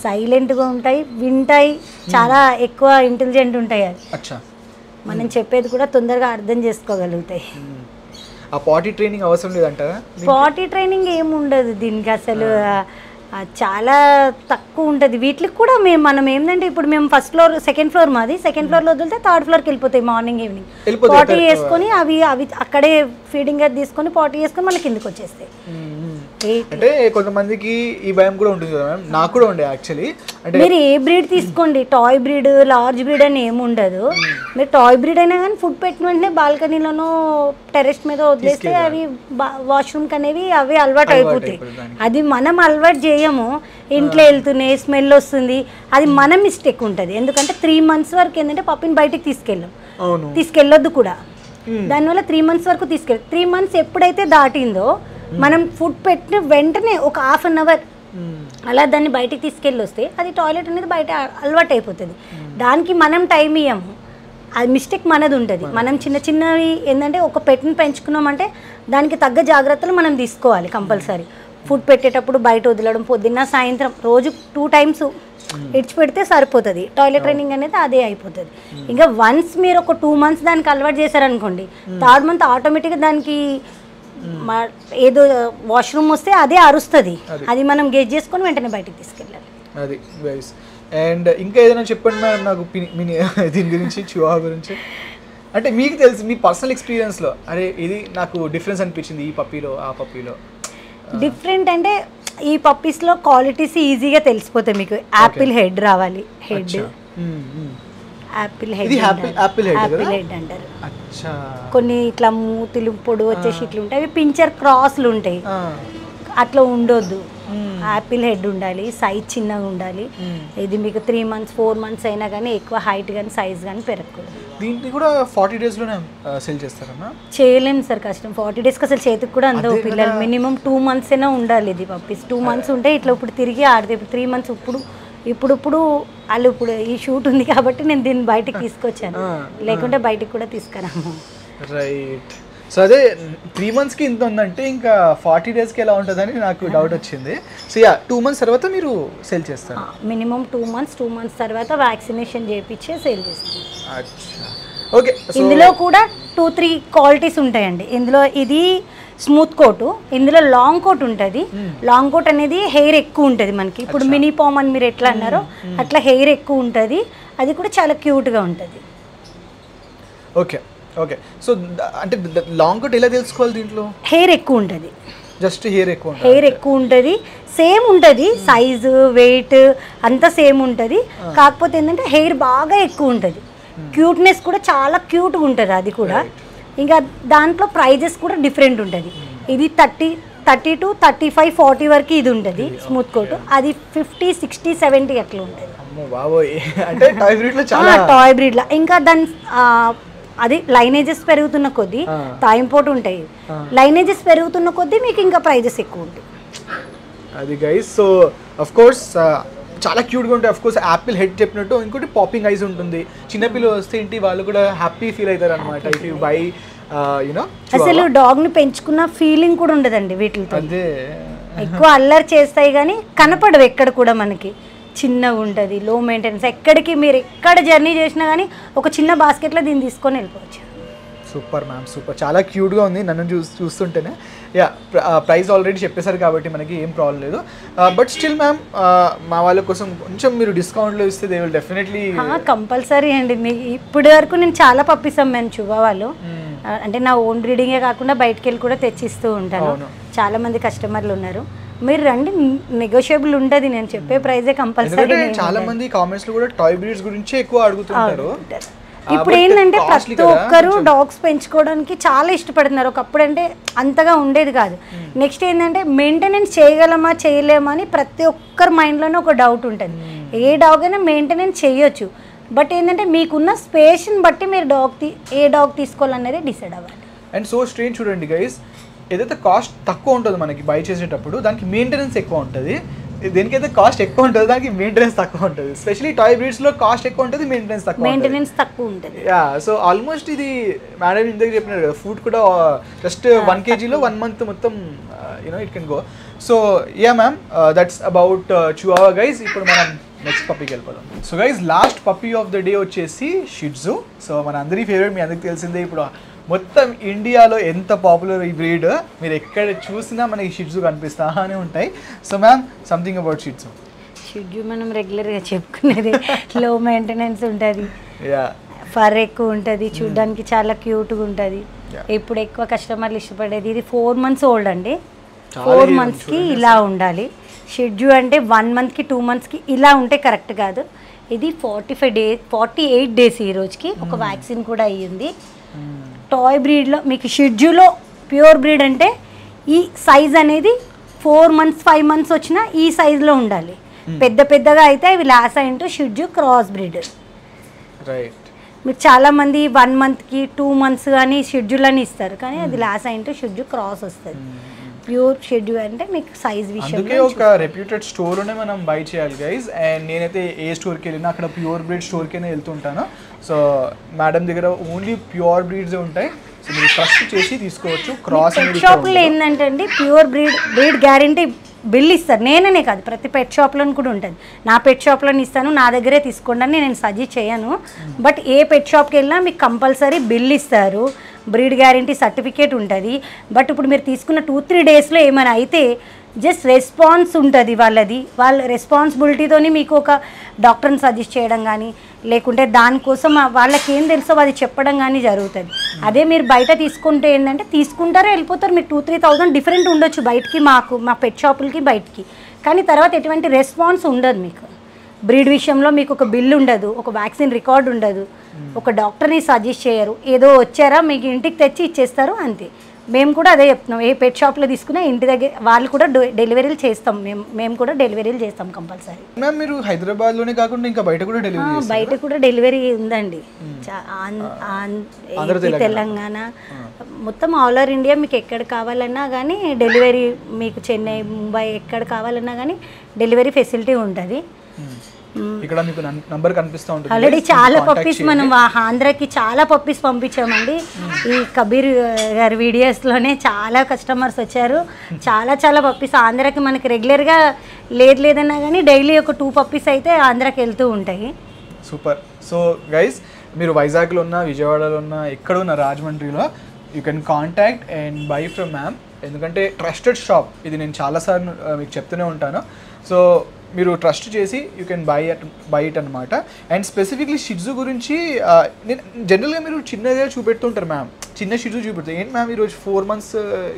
సైలెంట్గా ఉంటాయి, వింటాయి, చాలా ఎక్కువ ఇంటెలిజెంట్ ఉంటాయి. అది మనం చెప్పేది కూడా తొందరగా అర్థం చేసుకోగలుగుతాయి. ఆ పాటీ ట్రైనింగ్ అవసరం లేదంటారా? పాటీ ట్రైనింగ్ ఏముండదు దీనికి అసలు, చాలా తక్కువ ఉంటుంది. వీటికి కూడా మనం ఏంటంటే ఇప్పుడు మేము ఫస్ట్ ఫ్లోర్ సెకండ్ ఫ్లోర్ మాది, సెకండ్ ఫ్లోర్లో వదిలితే థర్డ్ ఫ్లోర్కి వెళ్ళిపోతాయి మార్నింగ్ ఈవినింగ్. పాటీ వేసుకొని అవి అక్కడే ఫీడింగ్ అది తీసుకొని పాటీ వేసుకొని మళ్ళీ కిందకి వచ్చేస్తాయి. అంటే కొంతమందికి ఈ భయం కూడా ఉంటుంది కదా మ్యామ్, నాకు కూడా ఉండే యాక్చువల్లీ. అంటే మీరు ఏ బ్రీడ్ తీసుకోండి, టాయ్ బ్రీడ్ లార్జ్ బ్రీడ్ అని ఏముండదు. మీరు టాయ్ బ్రీడ్ అయినా కానీ ఫుడ్ పెట్టిన వెంటనే బాల్కనీలోనో టెరెస్ మీద వదిలేస్తే అవి వాష్రూమ్కి అనేవి అవి అలవాటు అయిపోతాయి. అది మనం అలవాటు చేయము, ఇంట్లో వెళ్తున్నాయి, స్మెల్ వస్తుంది, అది మన మిస్టేక్ ఉంటుంది. ఎందుకంటే 3 months వరకు ఏంటంటే పప్పిని బయటికి తీసుకెళ్ళొద్దు కూడా. దానివల్ల 3 months వరకు 3 months ఎప్పుడైతే దాటిందో మనం ఫుడ్ పెట్టిన వెంటనే ఒక 1/2 hour అలా దాన్ని బయటికి తీసుకెళ్ళి వస్తే అది టాయిలెట్ అనేది బయట అలవాటు అయిపోతుంది. దానికి మనం టైం ఇవ్వము, అది మిస్టేక్ మనది ఉంటుంది. మనం చిన్నవి ఏంటంటే ఒక పెట్ని పెంచుకున్నామంటే దానికి తగ్గ జాగ్రత్తలు మనం తీసుకోవాలి కంపల్సరీ. ఫుడ్ పెట్టేటప్పుడు బయట వదలడం, పొద్దున్న సాయంత్రం రోజు 2 times ఇడిచిపెడితే సరిపోతుంది. టాయిలెట్ ట్రైనింగ్ అనేది అదే అయిపోతుంది. ఇంకా వన్స్ మీరు ఒక 2 months దానికి అలవాటు చేశారనుకోండి, 3rd month ఆటోమేటిక్గా దానికి ఏదో వాష్రూమ్ వస్తే అదే అరుస్తుంది. అది మనం గెస్ చేసుకొని వెంటనే బయటికి తీసుకెళ్ళాలి. అది గైస్. అండ్ ఇంకా ఏదైనా చెప్పండి మేడం నాకు దీని గురించి, చివావా గురించి. అంటే మీకు తెలుసు మీ పర్సనల్ ఎక్స్పీరియన్స్లో, అరే ఇది నాకు డిఫరెన్స్ అనిపించింది ఈ పప్పీలో ఆ పప్పీలో. డిఫరెంట్ అంటే ఈ పప్పీస్లో క్వాలిటీస్ ఈజీగా తెలిసిపోతాయి మీకు. యాపిల్ హెడ్ రావాలి, హెడ్ యాపిల్ హెడ్ అంటారు. కొన్ని ఇట్లా మూతులు పొడి వచ్చేసి ఇట్లా ఉంటాయి, అవి పించర్ క్రాస్లు ఉంటాయి, అట్లా ఉండొద్దు. యాపిల్ హెడ్ ఉండాలి, సైజ్ చిన్నగా ఉండాలి. ఇది మీకు 3 months 4 months అయినా కానీ ఎక్కువ హైట్ కానీ సైజ్ కానీ పెరగకూడదు. దీంట్లో కూడా 40 daysలోనే సెల్ చేస్తారన్నా? చేయలేము సార్, కష్టం. 40 daysకి అసలు చేతికి కూడా అందవు పిల్లలు. మినిమం 2 months అయినా ఉండాలి ఇది పప్పీస్. 2 months ఉంటే ఇట్లా ఇప్పుడు తిరిగి ఆడితే, ఇప్పుడు 3 months ఇప్పుడు వాళ్ళు ఇప్పుడు ఈ షూట్ ఉంది కాబట్టి నేను దీన్ని బయటికి తీసుకొచ్చాను, లేకుంటే బయటికి కూడా తీసుకురాము. రైట్. సో అదే 3 monthsకి ఇంత ఉందంటే ఇంకా 40 daysకి ఎలా ఉంటుందని నాకు డౌట్ వచ్చింది. సో 2 months తర్వాత మీరు సేల్ చేస్తారు? మినిమం 2 months తర్వాత వ్యాక్సినేషన్ చేయించే సేల్ చేస్తాం. ఓకే. ఇందులో కూడా 2-3 క్వాలిటీస్ ఉంటాయండి. ఇందులో ఇది స్మూత్ కోటు, ఇందులో లాంగ్ కోట్ ఉంటుంది. లాంగ్ కోట్ అనేది హెయిర్ ఎక్కువ ఉంటుంది మనకి. ఇప్పుడు మినీ పామ్ అని మీరు ఎట్లా అన్నారో అట్లా హెయిర్ ఎక్కువ ఉంటుంది, అది కూడా చాలా క్యూట్గా ఉంటుంది. Okay okay. సో అంటే లాంగ్ కోట్ ఎలా తెలుసుకోవాలి? దీంట్లో హెయిర్ ఎక్కువ ఉంటుంది, జస్ట్ హెయిర్ ఎక్కువ ఉంటుంది. సేమ్ ఉంటుంది, సైజు వెయిట్ అంతా సేమ్ ఉంటుంది. కాకపోతే ఏంటంటే హెయిర్ బాగా ఎక్కువ ఉంటుంది, క్యూట్నెస్ కూడా చాలా క్యూట్గా ఉంటుంది అది కూడా. ఇంకా దాంట్లో ప్రైజెస్ కూడా డిఫరెంట్ ఉంటుంది. ఇది 30 to 35 40 వరకు ఇది ఉంటుంది స్మూత్ కోట్. అది 50 60 70 అట్లా ఉంటుంది. టాయ్ బ్రీడ్లో ఇంకా దాని అది లైనేజెస్ పెరుగుతున్న కొద్దీ తాయింపోటు ఉంటాయి. లైనేజెస్ పెరుగుతున్న కొద్దీ మీకు ఇంకా ప్రైజెస్ ఎక్కువ ఉంటాయి. అది గైస్. సో అఫ్ కోర్స్ చాలా క్యూట్గా ఉంటాయి. అఫ్ కోర్స్ యాపిల్ హెడ్ చెప్పినట్టు ఇంకోటి పాపింగ్ ఐస్ ఉంటుంది. చిన్నపిల్లలు వస్తే ఏంటి వాళ్ళు కూడా హ్యాపీ ఫీల్ అవుతారు అనమాట. If you by you know. అసలు డాగ్ని పెంచుకున్న ఫీలింగ్ కూడా ఉండదండి వీటితో. ఎక్కువ అల్లరి చేస్తాయి కానీ కనపడవు ఎక్కడ కూడా మనకి. చిన్నగా ఉంటుంది, లో మెయింటెనెన్స్. మీరు ఎక్కడ జర్నీ చేసినా కానీ ఒక చిన్న బాస్కెట్లో దీన్ని తీసుకొని వెళ్ళిపోవచ్చు. సూపర్ మ్యామ్, సూపర్, చాలా క్యూట్గా ఉంది నన్ను చూస్తుంటేనే. యా, ప్రైస్ ఆల్రెడీ చెప్పేశారు కాబట్టి మనకి ఏం ప్రాబ్లం లేదు. బట్ స్టిల్ మ్యామ్, మా వాళ్ళ కోసం కొంచెం మీరు డిస్కౌంట్లో ఇస్తే దే విల్ డెఫినెట్లీ. కంపల్సరీ అండి. ఇప్పటి వరకు నేను చాలా పప్పిస్తాం మేము చువావాలో. అంటే నా ఓన్ బ్రీడింగే కాకుండా బయటకు వెళ్ళి కూడా తెచ్చిస్తూ ఉంటాను. చాలా మంది కస్టమర్లు ఉన్నారు. మీరు రండి, నెగోషియబుల్ ఉంటుంది. నేను చెప్పే ప్రైజే కంపల్సరీ. చాలా మంది కామెంట్స్ లో కూడా టాయ్ బ్రీడ్స్ గురించి ఎక్కువ అడుగుతుంటారు. ఇప్పుడు ఏంటంటే ప్రతి ఒక్కరు డాగ్స్ పెంచుకోవడానికి చాలా ఇష్టపడుతున్నారు. ఒకప్పుడు అంటే అంతగా ఉండేది కాదు. నెక్స్ట్ ఏంటంటే మెయింటెనెన్స్ చేయగలమా చేయలేమా అని ప్రతి ఒక్కరి మైండ్లోనే ఒక డౌట్ ఉంటుంది. ఏ డాగ్ అయినా మెయింటెనెన్స్ చేయొచ్చు, బట్ ఏంటంటే మీకున్న స్పేస్ని బట్టి మీరు ఏ డాగ్ తీసుకోవాలనేది డిసైడ్ అవ్వాలి. అండ్ సో స్ట్రేంజ్ చూడండి గైస్, ఏదైతే కాస్ట్ తక్కువ ఉంటుందో మనకి బై చేసేటప్పుడు దానికి మెయింటెనెన్స్ ఎక్కువ ఉంటుంది. దేనికైతే కాస్ట్ ఎక్కువ ఉంటుంది దానికి మెయింటెనెన్స్ తక్కువ ఉంటుంది. స్పెషల్లీ టాయ్ బ్రీడ్స్లో కాస్ట్ ఎక్కువ ఉంటుంది, మెయింటెనెన్స్ తక్కువ ఉంటుంది. యా, సో ఆల్మోస్ట్ ఇది మేడం ఇందాక చెప్పినారు కదా, ఫుడ్ కూడా జస్ట్ 1 kgలో 1 month మొత్తం it can go. So yeah ma'am, that's about Chihuahua guys. ఇప్పుడు మనం నెక్స్ట్ పప్పీకి వెళ్ళిపోదాం. So guys, last puppy of the day వచ్చేసి షీ ట్జూ. సో మన అందరి ఫేవరెట్, మీ అందరికి తెలిసిందే. ఇప్పుడు మొత్తం ఇండియాలో ఎంత పాపులర్ ఈ బ్రీడ్, మీరు ఎక్కడ చూసినా మనకి షీ ట్జూ కనిపిస్తానే ఉంటాయి. So ma'am, something about Shih Tzu. Shih Tzu మనం రెగ్యులర్గా చెప్పుకునేది. లో మెయింటెనెన్స్ ఉంటుంది, ఫర్ ఎక్కువ ఉంటుంది, చూడడానికి చాలా క్యూట్గా ఉంటుంది. ఇప్పుడు ఎక్కువ కస్టమర్లు ఇష్టపడేది ఇది 4 months ఓల్డ్ అండి. 4 monthsకి ఇలా ఉండాలి. షీ ట్జూ అంటే 1 monthకి 2 monthsకి ఇలా ఉంటే కరెక్ట్ కాదు. ఇది 48 days ఈ రోజుకి. ఒక వ్యాక్సిన్ కూడా అయ్యింది. టాయ్ బ్రీడ్లో మీకు షీ ట్జూలో ప్యూర్ బ్రీడ్ అంటే ఈ సైజ్ అనేది 4 months 5 months వచ్చినా ఈ సైజులో ఉండాలి. పెద్దగా అయితే ఇవి Lhasa into Shih Tzu cross breed. Right. మీరు చాలామంది 1 monthకి 2 months కానీ షీ ట్జూలు అని ఇస్తారు, కానీ అది లాసా ఇంటూ షీ ట్జూ క్రాస్ వస్తుంది. ప్యూర్ షీ ట్జూ అంటే మీకు సైజ్ విషయం. అందుకే ఒక రెప్యూటెడ్ స్టోర్లోనే మనం బై చేయాలి గైజ్. అండ్ నేనైతే ఏ స్టోర్కి వెళ్ళినా అక్కడ ప్యూర్ బ్రీడ్ స్టోర్కైనా వెళ్తుంటాను. సో మేడం దగ్గర ఓన్లీ ప్యూర్ బ్రీడ్స్ ఉంటాయి. సో మీరు ట్రస్ట్ చేసి తీసుకోవచ్చు. క్రాస్ పెట్ షాప్లో ఏంటంటే అండి, ప్యూర్ బ్రీడ్ గ్యారంటీ బిల్ ఇస్తారు. నేననే కాదు, ప్రతి పెట్ షాప్లో కూడా ఉంటుంది. నా పెట్ షాప్లో ఇస్తాను, నా దగ్గరే తీసుకోండి అని నేను సజెస్ట్ చేయను. బట్ ఏ పెట్ షాప్కి వెళ్ళినా మీకు కంపల్సరీ బిల్ ఇస్తారు, బ్రీడ్ గ్యారంటీ సర్టిఫికేట్ ఉంటుంది. బట్ ఇప్పుడు మీరు తీసుకున్న 2-3 daysలో ఏమైనా అయితే జస్ట్ రెస్పాన్స్ ఉంటుంది వాళ్ళ రెస్పాన్సిబిలిటీతో మీకు ఒక డాక్టర్ని సజెస్ట్ చేయడం కానీ, లేకుంటే దానికోసం వాళ్ళకి ఏం తెలుసో అది చెప్పడం కానీ జరుగుతుంది. అదే మీరు బయట తీసుకుంటే ఏంటంటే తీసుకుంటారో వెళ్ళిపోతారు. మీరు 2-3 thousand డిఫరెంట్ ఉండొచ్చు బయటికి, మా పెట్ షాపులకి బయటికి, కానీ తర్వాత ఎటువంటి రెస్పాన్స్ ఉండదు. మీకు బ్రీడ్ విషయంలో మీకు ఒక బిల్ ఉండదు, ఒక వ్యాక్సిన్ రికార్డ్ ఉండదు, ఒక డాక్టర్ని సజెస్ట్ చేయరు. ఏదో వచ్చారా మీకు ఇంటికి తెచ్చి ఇచ్చేస్తారు అంతే. మేము కూడా అదే చెప్తున్నాం, ఏ పెట్ షాప్లో తీసుకున్నా ఇంటి దగ్గర వాళ్ళు కూడా డెలివరీలు చేస్తాం. మేము కూడా డెలివరీలు చేస్తాం కంపల్సరీ. మ్యామ్, మీరు హైదరాబాద్లోనే కాకుండా ఇంకా బయట కూడా డెలివరీ ఉందండి. తెలంగాణ మొత్తం ఆల్ ఓవర్ ఇండియా మీకు ఎక్కడ కావాలన్నా కానీ డెలివరీ, మీకు చెన్నై, ముంబై ఎక్కడ కావాలన్నా కానీ డెలివరీ ఫెసిలిటీ ఉంటుంది. ఇక్కడ మీకు నంబర్ కనిపిస్తూ ఉంటుంది. ఆల్రెడీ చాలా పప్పీస్ మనం ఆంధ్రాకి చాలా పప్పీస్ పంపించామండి. ఈ కబీర్ గారి వీడియోస్లోనే చాలా కస్టమర్స్ వచ్చారు. చాలా పప్పీస్ ఆంధ్రాకి మనకి రెగ్యులర్గా లేదన్నా కానీ డైలీ ఒక 2 puppies అయితే ఆంధ్రాకి వెళ్తూ ఉంటాయి. సూపర్. సో గైస్, మీరు వైజాగ్లో ఉన్న, విజయవాడలో ఉన్న, ఎక్కడ ఉన్న, రాజమండ్రిలో you can contact and buy from ma'am. ఎందుకంటే ట్రస్టెడ్ షాప్ ఇది, నేను చాలాసార్లు మీకు చెప్తూనే ఉంటాను. సో మీరు ట్రస్ట్ చేసి యూ కెన్ బై ఇట్ అనమాట. అండ్ స్పెసిఫిక్లీ షీ ట్జూ గురించి నేను జనరల్గా మీరు చిన్నగా చూపెడుతుంటారు మ్యామ్, చిన్న షీ ట్జూ చూపెడతారు. ఏంటి మ్యామ్ ఈరోజు 4 months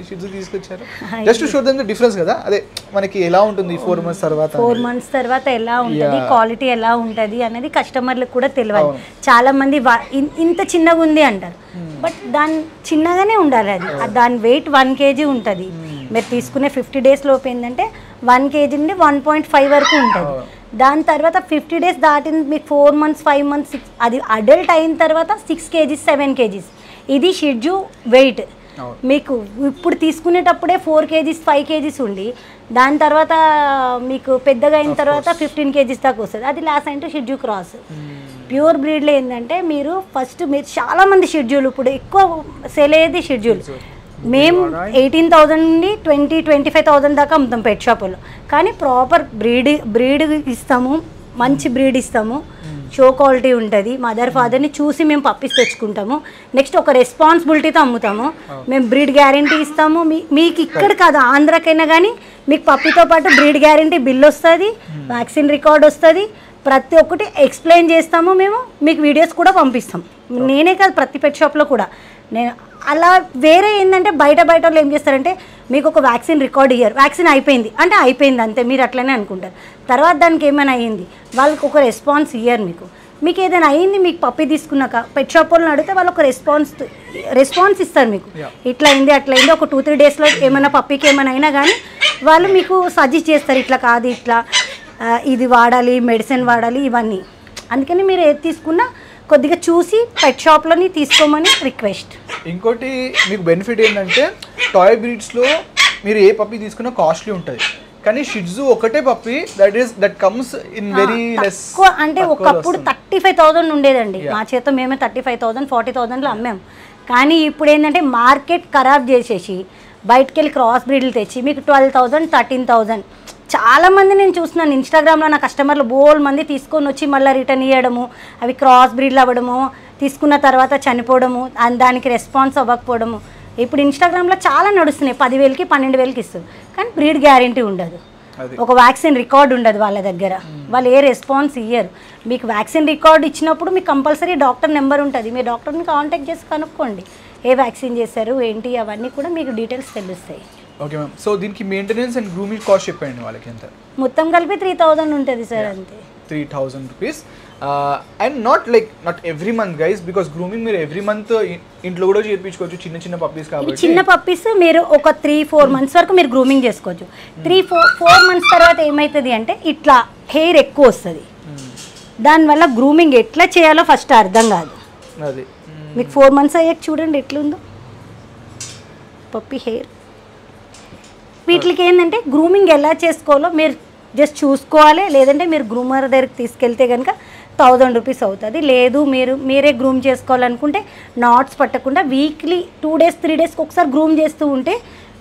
షీ ట్జూ తీసుకొచ్చారు? Just show them the difference కదా, అదే మనకి ఎలా ఉంటుంది 4 months తర్వాత, 4 months తర్వాత ఎలా ఉంటుంది, క్వాలిటీ ఎలా ఉంటుంది అనేది కస్టమర్లకు కూడా తెలియాలి. చాలా మంది ఇంత చిన్నగా ఉంది అంటారు, బట్ దాని చిన్నగానే ఉండాలి. దాని వెయిట్ 1 kg ఉంటుంది. మీరు తీసుకునే 50 days లోపు ఏంటంటే 1 kg నుండి 1.5 వరకు ఉంటుంది. దాని తర్వాత 50 days దాటింది మీకు 4 months 5 months 6, అది అడల్ట్ అయిన తర్వాత 6 kg 7 kg ఇది షీ ట్జూ వెయిట్. మీకు ఇప్పుడు తీసుకునేటప్పుడే 4 kg 5 kg ఉండి దాని తర్వాత మీకు పెద్దగా అయిన తర్వాత 15 kg దాకా వస్తుంది. అది లాస్ట్ అంటే షీ ట్జూ క్రాస్. ప్యూర్ బ్రీడ్లో ఏంటంటే మీరు ఫస్ట్ చాలామంది షీ ట్జూలు ఇప్పుడు ఎక్కువ సేల్ అయ్యేది షీ ట్జూలు. మేము 18,000 నుండి 20-25,000 దాకా అమ్ముతాం పెట్ షాపులో. కానీ ప్రాపర్ బ్రీడ్ ఇస్తాము, మంచి బ్రీడ్ ఇస్తాము, షో క్వాలిటీ ఉంటుంది. మదర్ ఫాదర్ని చూసి మేము పప్పీస్ తెచ్చుకుంటాము. నెక్స్ట్ ఒక రెస్పాన్సిబిలిటీతో అమ్ముతాము. మేము బ్రీడ్ గ్యారంటీ ఇస్తాము. మీకు ఇక్కడ కాదు, ఆంధ్రాకైనా కానీ మీకు పప్పీతో పాటు బ్రీడ్ గ్యారంటీ బిల్ వస్తుంది, వ్యాక్సిన్ రికార్డ్ వస్తుంది, ప్రతి ఒక్కటి ఎక్స్ప్లెయిన్ చేస్తాము. మేము మీకు వీడియోస్ కూడా పంపిస్తాం. నేనే కాదు, ప్రతి పెట్ షాప్లో కూడా నేను అలా. వేరే ఏంటంటే బయట వాళ్ళు ఏం చేస్తారంటే మీకు ఒక వ్యాక్సిన్ రికార్డ్ ఇయ్యరు, వ్యాక్సిన్ అయిపోయింది అంటే అయిపోయింది అంతే, మీరు అట్లనే అనుకుంటారు. తర్వాత దానికి ఏమైనా అయ్యింది వాళ్ళకి ఒక రెస్పాన్స్ ఇయ్యరు. మీకు ఏదైనా అయ్యింది, మీకు పప్పి తీసుకున్నాక పెట్ షాప్ వాళ్ళని అడిగితే వాళ్ళు ఒక రెస్పాన్స్ ఇస్తారు మీకు. ఇట్లా అయింది అట్లా అయింది, ఒక 2-3 డేస్లో ఏమైనా పప్పికి ఏమైనా అయినా కానీ వాళ్ళు మీకు సజెస్ట్ చేస్తారు, ఇట్లా కాదు ఇట్లా ఇది వాడాలి, మెడిసిన్ వాడాలి, ఇవన్నీ. అందుకని మీరు ఏది తీసుకున్నా కొద్దిగా చూసి పెట్ షాప్లోని తీసుకోమని రిక్వెస్ట్. ఇంకోటి మీకు బెనిఫిట్ ఏంటంటే టాయ్ బ్రీడ్స్లో మీరు ఏ పప్పి తీసుకున్నా కాస్ట్లీ ఉంటుంది, కానీ షిట్జు ఒకటే puppy that comes in very less. అంటే ఒకప్పుడు 35,000 ఉండేదండి మా చేత, మేమే 35,000 40,000లో అమ్మాము. కానీ ఇప్పుడు ఏంటంటే మార్కెట్ ఖరాబ్ చేసేసి బయటకు వెళ్ళి క్రాస్ బ్రీడ్లు తెచ్చి మీకు 12,000 13,000. చాలామంది నేను చూస్తున్నాను ఇన్స్టాగ్రామ్లో, నా కస్టమర్లు బోల్ మంది తీసుకొని వచ్చి మళ్ళీ రిటర్న్ ఇవ్వడము, అవి క్రాస్ బ్రీడ్లు అవ్వడము, తీసుకున్న తర్వాత చనిపోవడము, దానికి రెస్పాన్స్ అవ్వకపోవడము. ఇప్పుడు ఇన్స్టాగ్రామ్లో చాలా నడుస్తున్నాయి, 10,000కి 12,000కి ఇస్తుంది, కానీ బ్రీడ్ గ్యారంటీ ఉండదు, ఒక వ్యాక్సిన్ రికార్డ్ ఉండదు వాళ్ళ దగ్గర, వాళ్ళు ఏ రెస్పాన్స్ ఇయ్యరు. మీకు వ్యాక్సిన్ రికార్డ్ ఇచ్చినప్పుడు మీకు కంపల్సరీ డాక్టర్ నెంబర్ ఉంటుంది, మీ డాక్టర్ని కాంటాక్ట్ చేసి కనుక్కోండి ఏ వ్యాక్సిన్ చేశారు ఏంటి, అవన్నీ కూడా మీకు డీటెయిల్స్ తెలుస్తాయి. Okay ma'am. సో దీనికి మెయింటెనెన్స్ అండ్ గ్రూమింగ్ కాస్ట్ చెప్పండి వాళ్ళకి ఎంత? మొత్తం కలిపి 3,000 ఉంటుంది సార్, అంతే. 3,000 rupees. And not every month guys, because grooming మీరు ఎవ్రీ మంత్ ఇంట్లో కూడా చేయించుకోవచ్చు, చిన్న పప్పీస్ కాబట్టి. చిన్న పప్పీస్ మీరు ఒక 3-4 మంత్స్ వరకు మీరు గ్రూమింగ్ చేసుకోవచ్చు. 3-4 మంత్స్ తర్వాత ఏమవుతుంది అంటే ఇట్లా హెయిర్ ఎక్కువ వస్తుంది, దానివల్ల గ్రూమింగ్ ఎట్లా చేయాలో ఫస్ట్ అర్థం కాదు. అది మీకు 4 మంత్స్ అయ్యాక చూడండి ఎట్లుందో పప్పీ హెయిర్. వీటికి ఏంటంటే గ్రూమింగ్ ఎలా చేసుకోవాలో మీరు జస్ట్ చూసుకోవాలి. లేదంటే మీరు గ్రూమర్ దగ్గరికి తీసుకెళ్తే కనుక 1,000 రూపీస్ అవుతుంది. లేదు మీరే గ్రూమ్ చేసుకోవాలనుకుంటే నాట్స్ పట్టకుండా వీక్లీ 2 days 3 daysకి ఒకసారి గ్రూమ్ చేస్తూ ఉంటే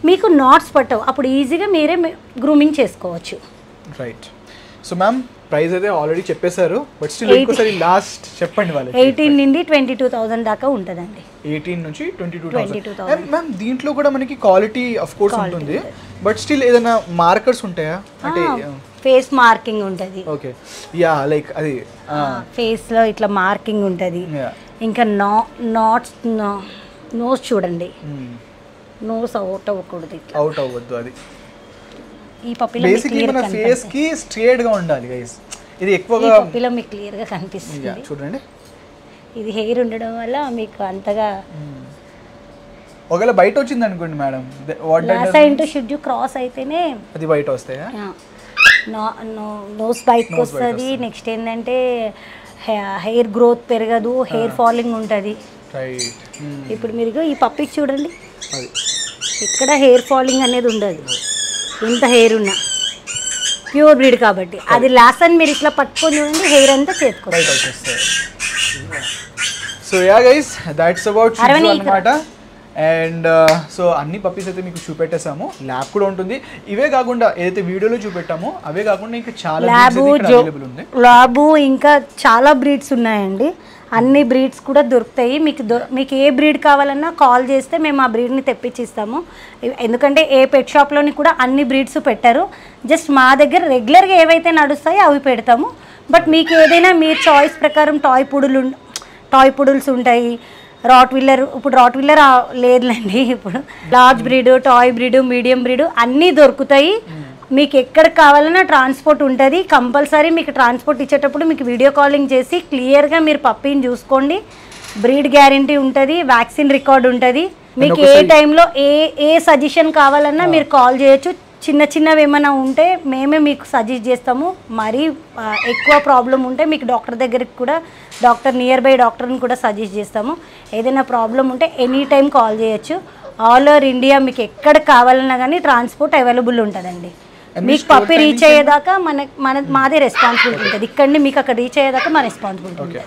మీకు నాట్స్ పట్టవు, అప్పుడు ఈజీగా మీరే గ్రూమింగ్ చేసుకోవచ్చు. రైట్. సో మ్యామ్ ప్రైస్ అయితే ఆల్రెడీ చెప్పేశారు, బట్ స్టిల్ ఇంకోసారి లాస్ట్ చెప్పండి వాళ్ళకి. 18 నుండి 22,000 దాకా ఉంటుందండి. 18 నుంచి 22,000. మ్యామ్ దీంట్లో కూడా మనకి క్వాలిటీ ఆఫ్ కోర్స్ ఉంటుంది, బట్ స్టిల్ ఏదైనా మార్కర్స్ ఉంటాయా అంటే? ఫేస్ మార్కింగ్ ఉంటుంది. ఓకే, యా, లైక్ అది ఫేస్ లో ఇట్లా మార్కింగ్ ఉంటుంది. ఇంకా నాట్స్ నోస్ చూడండి, నోస్ అవుట్ అవ్వకూడదు, అవుట్ అవ్వద్దు. అది ఈ పప్పిలో బేసిక్లీ మన ఫేస్ కి స్ట్రైట్ గా ఉండాలి గైస్. ఇది ఎక్కువగా ఈ పప్పిలో మీకు క్లియర్ గా కనిపిస్తుంది చూడండి. ఇది హెయిర్ ఉండడం వల్ల మీకు అంతగా. ఒకవేళ బయట వచ్చింది అనుకోండి madam, Laasa into should cross అయితేనే అది బయట వస్తాయా? నోస్ బయటకు వస్తుంది. నెక్స్ట్ ఏంటంటే హెయిర్ గ్రోత్ పెరగదు, హెయిర్ ఫాలింగ్ ఉంటుంది. ఇప్పుడు మీరు ఈ పప్పికి చూడండి, ఇక్కడ హెయిర్ ఫాలింగ్ అనేది ఉండదు, ఇంత హెయిర్ ఉన్నా ప్యూర్ బ్రీడ్ కాబట్టి. అది లాసన్ మీరు ఇట్లా పట్టుకొని చూడండి, హెయిర్ అంతా చేతుకోవచ్చు. So yeah guys, that's about అన్నమాట. అండ్ సో అన్ని పప్పీస్ అయితే మీకు చూపెట్టేసాము, ల్యాబ్ కూడా ఉంటుంది. ఇవే కాకుండా ఏదైతే వీడియోలో చూపెట్టామో అవే కాకుండా ఇంకా చాలా అవైలబుల్ ఉంది. ల్యాబు ఇంకా చాలా బ్రీడ్స్ ఉన్నాయండి, అన్ని బ్రీడ్స్ కూడా దొరుకుతాయి. మీకు ఏ బ్రీడ్ కావాలన్నా కాల్ చేస్తే మేము ఆ బ్రీడ్ని తెప్పించిస్తాము. ఎందుకంటే ఏ పెట్ షాప్లోని కూడా అన్ని బ్రీడ్స్ పెట్టారు, జస్ట్ మా దగ్గర రెగ్యులర్గా ఏవైతే నడుస్తాయో అవి పెడతాము. బట్ మీకు ఏదైనా మీ చాయిస్ ప్రకారం టాయ్ పుడుల్స్ ఉంటాయి, ఇప్పుడు రాట్ వీలర్ లేదులేండి, ఇప్పుడు large breed, toy breed, medium breed అన్నీ దొరుకుతాయి. మీకు ఎక్కడ కావాలన్నా ట్రాన్స్పోర్ట్ ఉంటుంది. కంపల్సరీ మీకు ట్రాన్స్పోర్ట్ ఇచ్చేటప్పుడు మీకు వీడియో కాలింగ్ చేసి క్లియర్గా మీరు పప్పీని చూసుకోండి. బ్రీడ్ గ్యారంటీ ఉంటుంది, వ్యాక్సిన్ రికార్డ్ ఉంటుంది. మీకు ఏ టైంలో ఏ సజెషన్ కావాలన్నా మీరు కాల్ చేయొచ్చు. చిన్నవి ఏమైనా ఉంటే మేమే మీకు సజెస్ట్ చేస్తాము. మరీ ఎక్కువ ప్రాబ్లం ఉంటే మీకు డాక్టర్ దగ్గరికి కూడా నియర్ బై డాక్టర్ని కూడా సజెస్ట్ చేస్తాము. ఏదైనా ప్రాబ్లం ఉంటే ఎనీ టైం కాల్ చేయొచ్చు. ఆల్ ఓవర్ ఇండియా మీకు ఎక్కడ కావాలన్నా కానీ ట్రాన్స్పోర్ట్ అవైలబుల్ ఉంటుందండి. మీకు పప్పి రీచ్ అయ్యేదాకా మాదే రెస్పాన్సిబిలిటీ ఉంటుంది. ఇక్కడి మీకు అక్కడ రీచ్ అయ్యేదాకా మా రెస్పాన్సిబిలిటీ ఉంటుంది.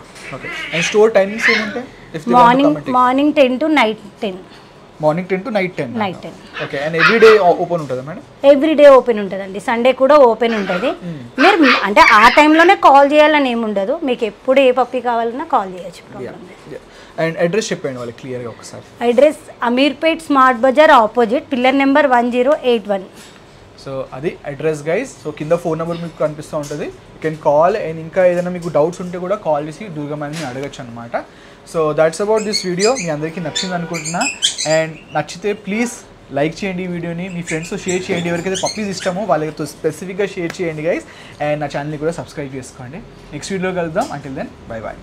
Morning 10 to night 10. Morning 10 to night 10. Night 10. Okay. And everyday open ఉంటుందా మేడం? ఎవ్రీడే ఓపెన్ ఉంటుందండి, సండే కూడా ఓపెన్ ఉంటుంది. మీరు అంటే ఆ టైంలోనే కాల్ చేయాలని ఏమి ఉండదు, మీకు ఎప్పుడు ఏ పప్పి కావాలన్నా కాల్ చేయొచ్చు. అండ్ అడ్రస్ చెప్పండి వాళ్ళకి క్లియర్గా ఒకసారి. Address Ameerpet Smart Bazaar opposite, pillar number 1081. So అది అడ్రస్ గైస్. సో కింద ఫోన్ నెంబర్ మీకు కనిపిస్తూ ఉంటుంది, యూ కెన్ కాల్. అండ్ ఇంకా ఏదైనా మీకు డౌట్స్ ఉంటే కూడా కాల్ చేసి దుర్గా మ్యామ్ని అడగచ్చు అనమాట. So that's about this video. మీ అందరికీ నచ్చింది అనుకుంటున్నా. అండ్ నచ్చితే ప్లీజ్ లైక్ చేయండి ఈ వీడియోని, మీ ఫ్రెండ్స్తో షేర్ చేయండి. ఎవరికైతే పప్పీస్ ఇష్టమో వాళ్ళతో స్పెసిఫిక్గా షేర్ చేయండి గైస్. అండ్ నా ఛానల్ని కూడా సబ్స్క్రైబ్ చేసుకోండి. నెక్స్ట్ వీడియోలో కలుద్దాం. Until then bye bye.